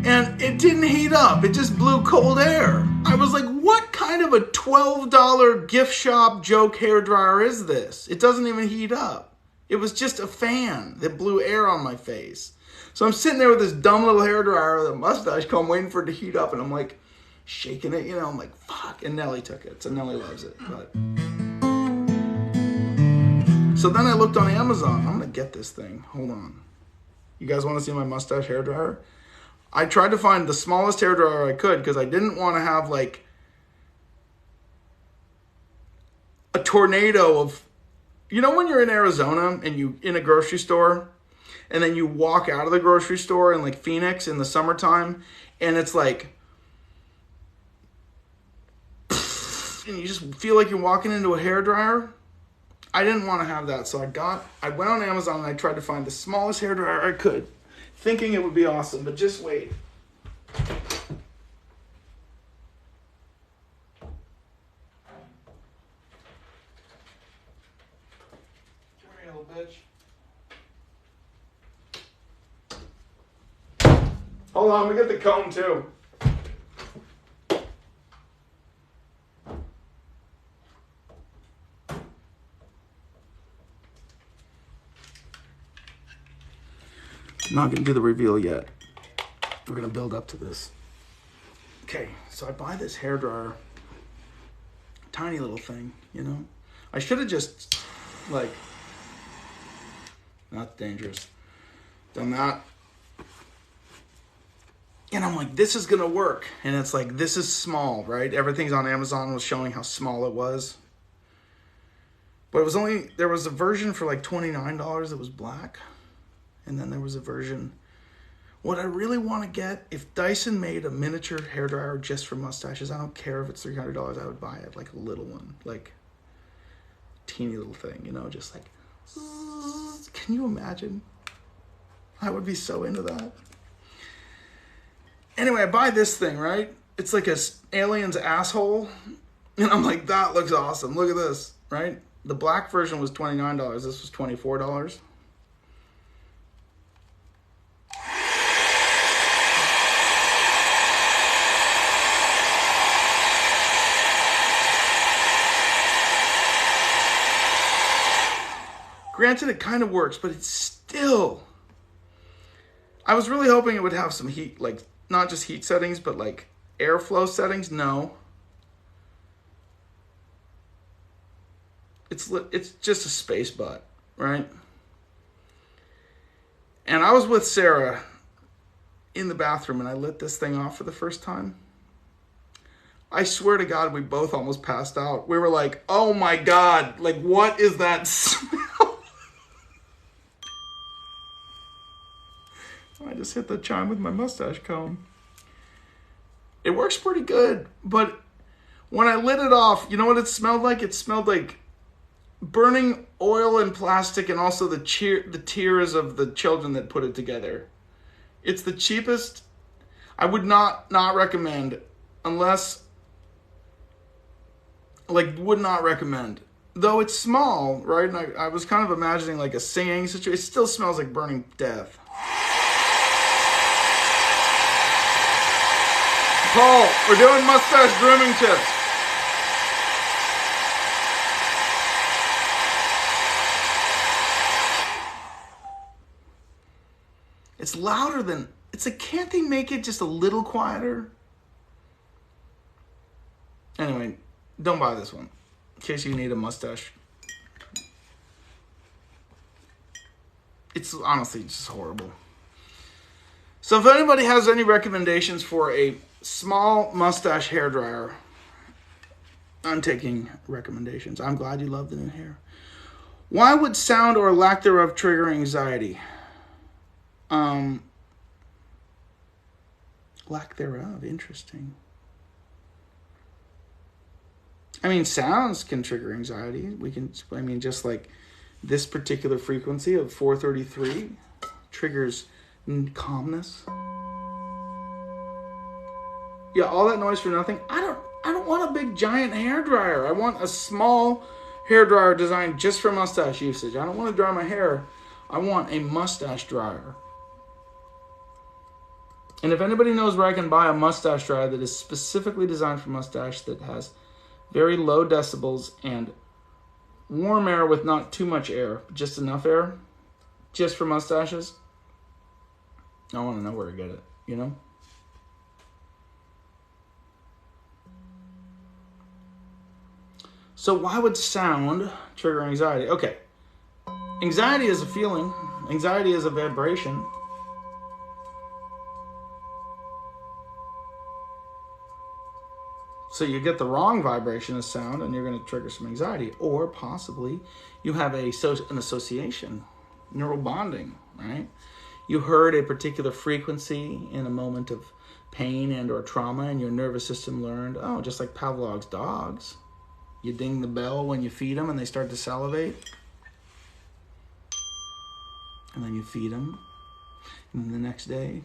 And it didn't heat up, it just blew cold air. I was like, what kind of a $12 gift shop joke hairdryer is this? It doesn't even heat up. It was just a fan that blew air on my face. So I'm sitting there with this dumb little hairdryer with a mustache comb waiting for it to heat up, and I'm like shaking it, you know, I'm like, fuck. And Nelly took it, so Nelly loves it. But So then I looked on Amazon. I'm going to get this thing. Hold on. You guys want to see my mustache hairdryer? I tried to find the smallest hairdryer I could because I didn't want to have like a tornado of, you know, when you're in Arizona and you in a grocery store and then you walk out of the grocery store in like Phoenix in the summertime and it's like, and you just feel like you're walking into a hairdryer. I didn't want to have that, so I went on Amazon and I tried to find the smallest hairdryer I could, thinking it would be awesome, but just wait. Come here, little bitch. Hold on, we get the comb too. I'm not going to do the reveal yet. We're going to build up to this. Okay, so I buy this hairdryer. Tiny little thing, you know. I should have just, like, not dangerous, done that. And I'm like, this is going to work. And it's like, this is small, right? Everything's on Amazon was showing how small it was. But it was only, there was a version for like $29 that was black. And then there was a version. What I really want to get, if Dyson made a miniature hairdryer just for mustaches, I don't care if it's $300, I would buy it, like a little one, like teeny little thing, you know, just like, can you imagine? I would be so into that. Anyway, I buy this thing, right? It's like a alien's asshole. And I'm like, that looks awesome. Look at this, right? The black version was $29. This was $24. Granted, it kind of works, but it's still... I was really hoping it would have some heat, like, not just heat settings, but, like, airflow settings. No. It's just a space butt, right? And I was with Sarah in the bathroom, and I lit this thing off for the first time. I swear to God, we both almost passed out. We were like, oh my God, like, what is that smell? I just hit the chime with my mustache comb. It works pretty good, but when I lit it off, you know what it smelled like? It smelled like burning oil and plastic and also the tears of the children that put it together. It's the cheapest. I would not recommend unless, like, would not recommend. Though it's small, right? And I was kind of imagining like a singing situation. It still smells like burning death. Paul, we're doing mustache grooming tips. It's louder than, it's like, can't they make it just a little quieter? Anyway, don't buy this one in case you need a mustache. It's honestly just horrible. So if anybody has any recommendations for a small mustache hairdryer, I'm taking recommendations. I'm glad you love the new hair. Why would sound or lack thereof trigger anxiety? Lack thereof, interesting. I mean, sounds can trigger anxiety. Just like this particular frequency of 433 triggers calmness. Yeah, all that noise for nothing. I don't want a big giant hairdryer. I want a small hairdryer designed just for mustache usage. I don't want to dry my hair. I want a mustache dryer. And if anybody knows where I can buy a mustache dryer that is specifically designed for mustache, that has very low decibels and warm air with not too much air, just enough air, just for mustaches, I want to know where to get it, you know? So why would sound trigger anxiety? Okay, Anxiety is a feeling. Anxiety is a vibration. So you get the wrong vibration of sound and you're going to trigger some anxiety. Or possibly you have an association, neural bonding, right? You heard a particular frequency in a moment of pain and or trauma, and your nervous system learned, oh, just like Pavlov's dogs. You ding the bell when you feed them and they start to salivate. And then you feed them. And then the next day,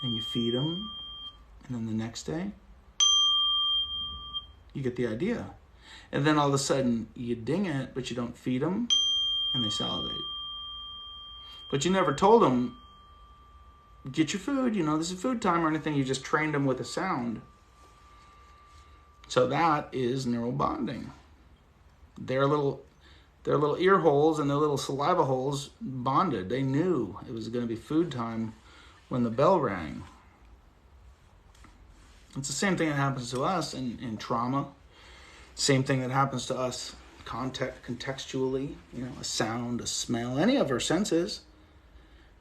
and you feed them. And then the next day, you get the idea. And then all of a sudden, you ding it, but you don't feed them, and they salivate. But you never told them, get your food, you know, this is food time or anything. You just trained them with a sound. So that is neural bonding. Their little ear holes and their little saliva holes bonded. They knew it was going to be food time when the bell rang. It's the same thing that happens to us in trauma. Same thing that happens to us contextually. You know, a sound, a smell, any of our senses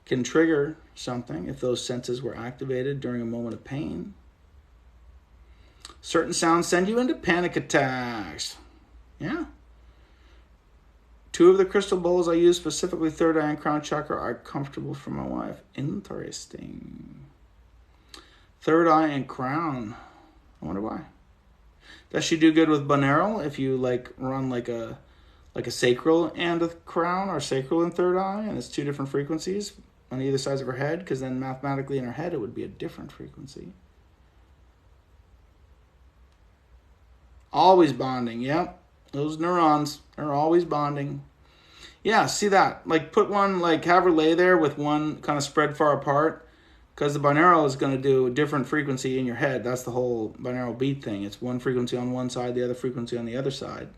can trigger something if those senses were activated during a moment of pain. Certain sounds send you into panic attacks. Yeah. 2 of the crystal bowls I use, specifically third eye and crown chakra, are comfortable for my wife. Interesting. Third eye and crown. I wonder why. Does she do good with binaural if you like run like a sacral and a crown, or sacral and third eye, and it's 2 different frequencies on either sides of her head? Because then mathematically in her head it would be a different frequency. Always bonding. Yep. Those neurons are always bonding. Yeah, see that? Like put one, like have her lay there with one kind of spread far apart, because the binaural is going to do a different frequency in your head. That's the whole binaural beat thing. It's one frequency on one side, the other frequency on the other side.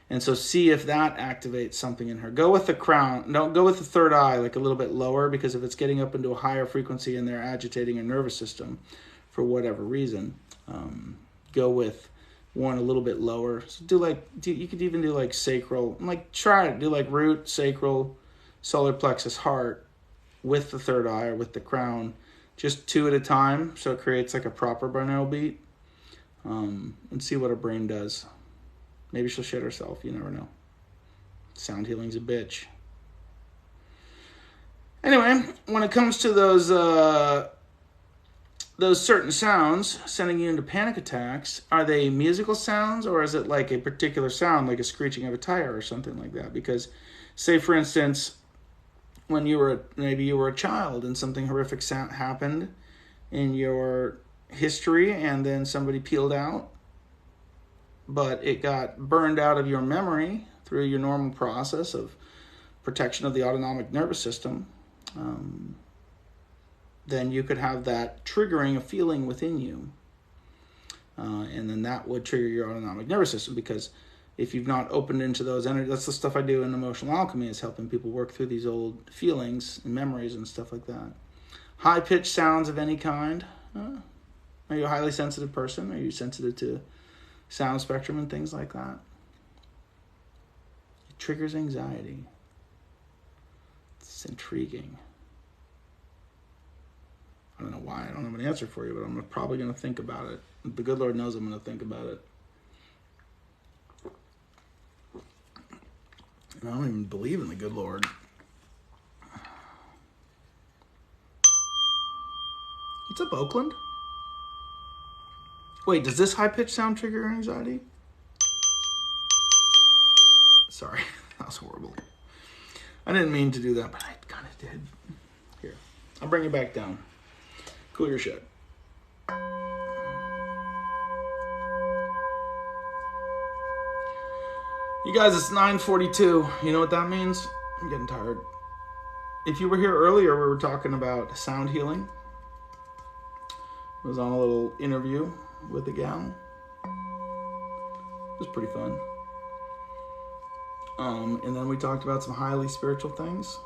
And so see if that activates something in her. Go with the crown. Don't go with the third eye, like a little bit lower, because if it's getting up into a higher frequency and they're agitating your nervous system for whatever reason, go with one a little bit lower. So you could even do like sacral, like try to do like root, sacral, solar plexus, heart with the third eye or with the crown, just 2 at a time, so it creates like a proper binaural beat, and see what her brain does. Maybe she'll shit herself, you never know. Sound healing's a bitch. Anyway, when it comes to those certain sounds sending you into panic attacks, are they musical sounds, or is it like a particular sound, like a screeching of a tire or something like that? Because, say for instance, when maybe you were a child and something horrific happened in your history, and then somebody peeled out, but it got burned out of your memory through your normal process of protection of the autonomic nervous system, then you could have that triggering a feeling within you. And then that would trigger your autonomic nervous system, because if you've not opened into those energies, that's the stuff I do in Emotional Alchemy, is helping people work through these old feelings and memories and stuff like that. High-pitched sounds of any kind. Are you a highly sensitive person? Are you sensitive to sound spectrum and things like that? It triggers anxiety. It's intriguing. I don't know why. I don't have an answer for you, but I'm probably going to think about it. The good Lord knows I'm going to think about it. I don't even believe in the good Lord. What's up, Oakland? Wait, does this high-pitched sound trigger anxiety? Sorry, that was horrible. I didn't mean to do that, but I kind of did. Here, I'll bring you back down. Cool your shit. You guys, it's 9:42. You know what that means? I'm getting tired. If you were here earlier, we were talking about sound healing. I was on a little interview with a gal. It was pretty fun. And then we talked about some highly spiritual things.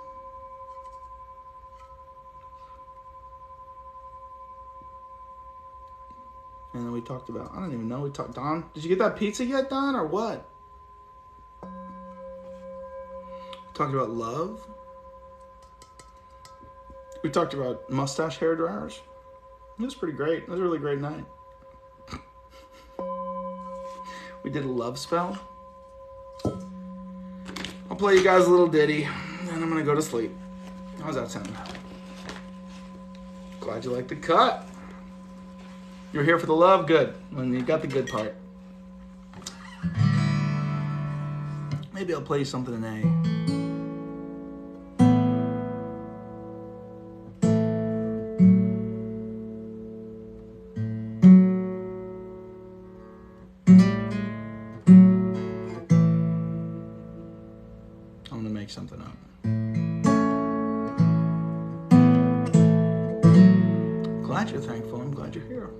And then we talked about, I don't even know, Don, did you get that pizza yet, Don, or what? Talked about love. We talked about mustache hair dryers. It was pretty great. It was a really great night. We did a love spell. I'll play you guys a little ditty, and I'm gonna go to sleep. How's that sound? Glad you liked the cut. You're here for the love? Good. When you got the good part. Maybe I'll play you something in A. I'm gonna make something up. Glad you're thankful. I'm glad you're here.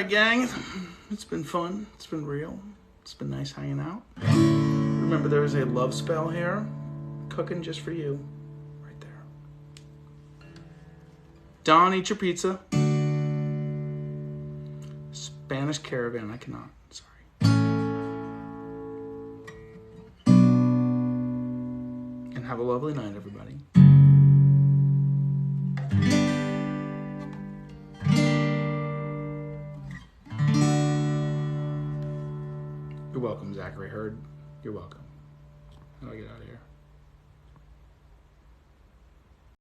right, gang. It's been fun. It's been real. It's been nice hanging out. Remember, there's a love spell here, cooking just for you, right there. Don, eat your pizza. Spanish Caravan, I cannot. Sorry. And have a lovely night, everybody. You're welcome, Zachary Hurd. You're welcome. How do I get out of here?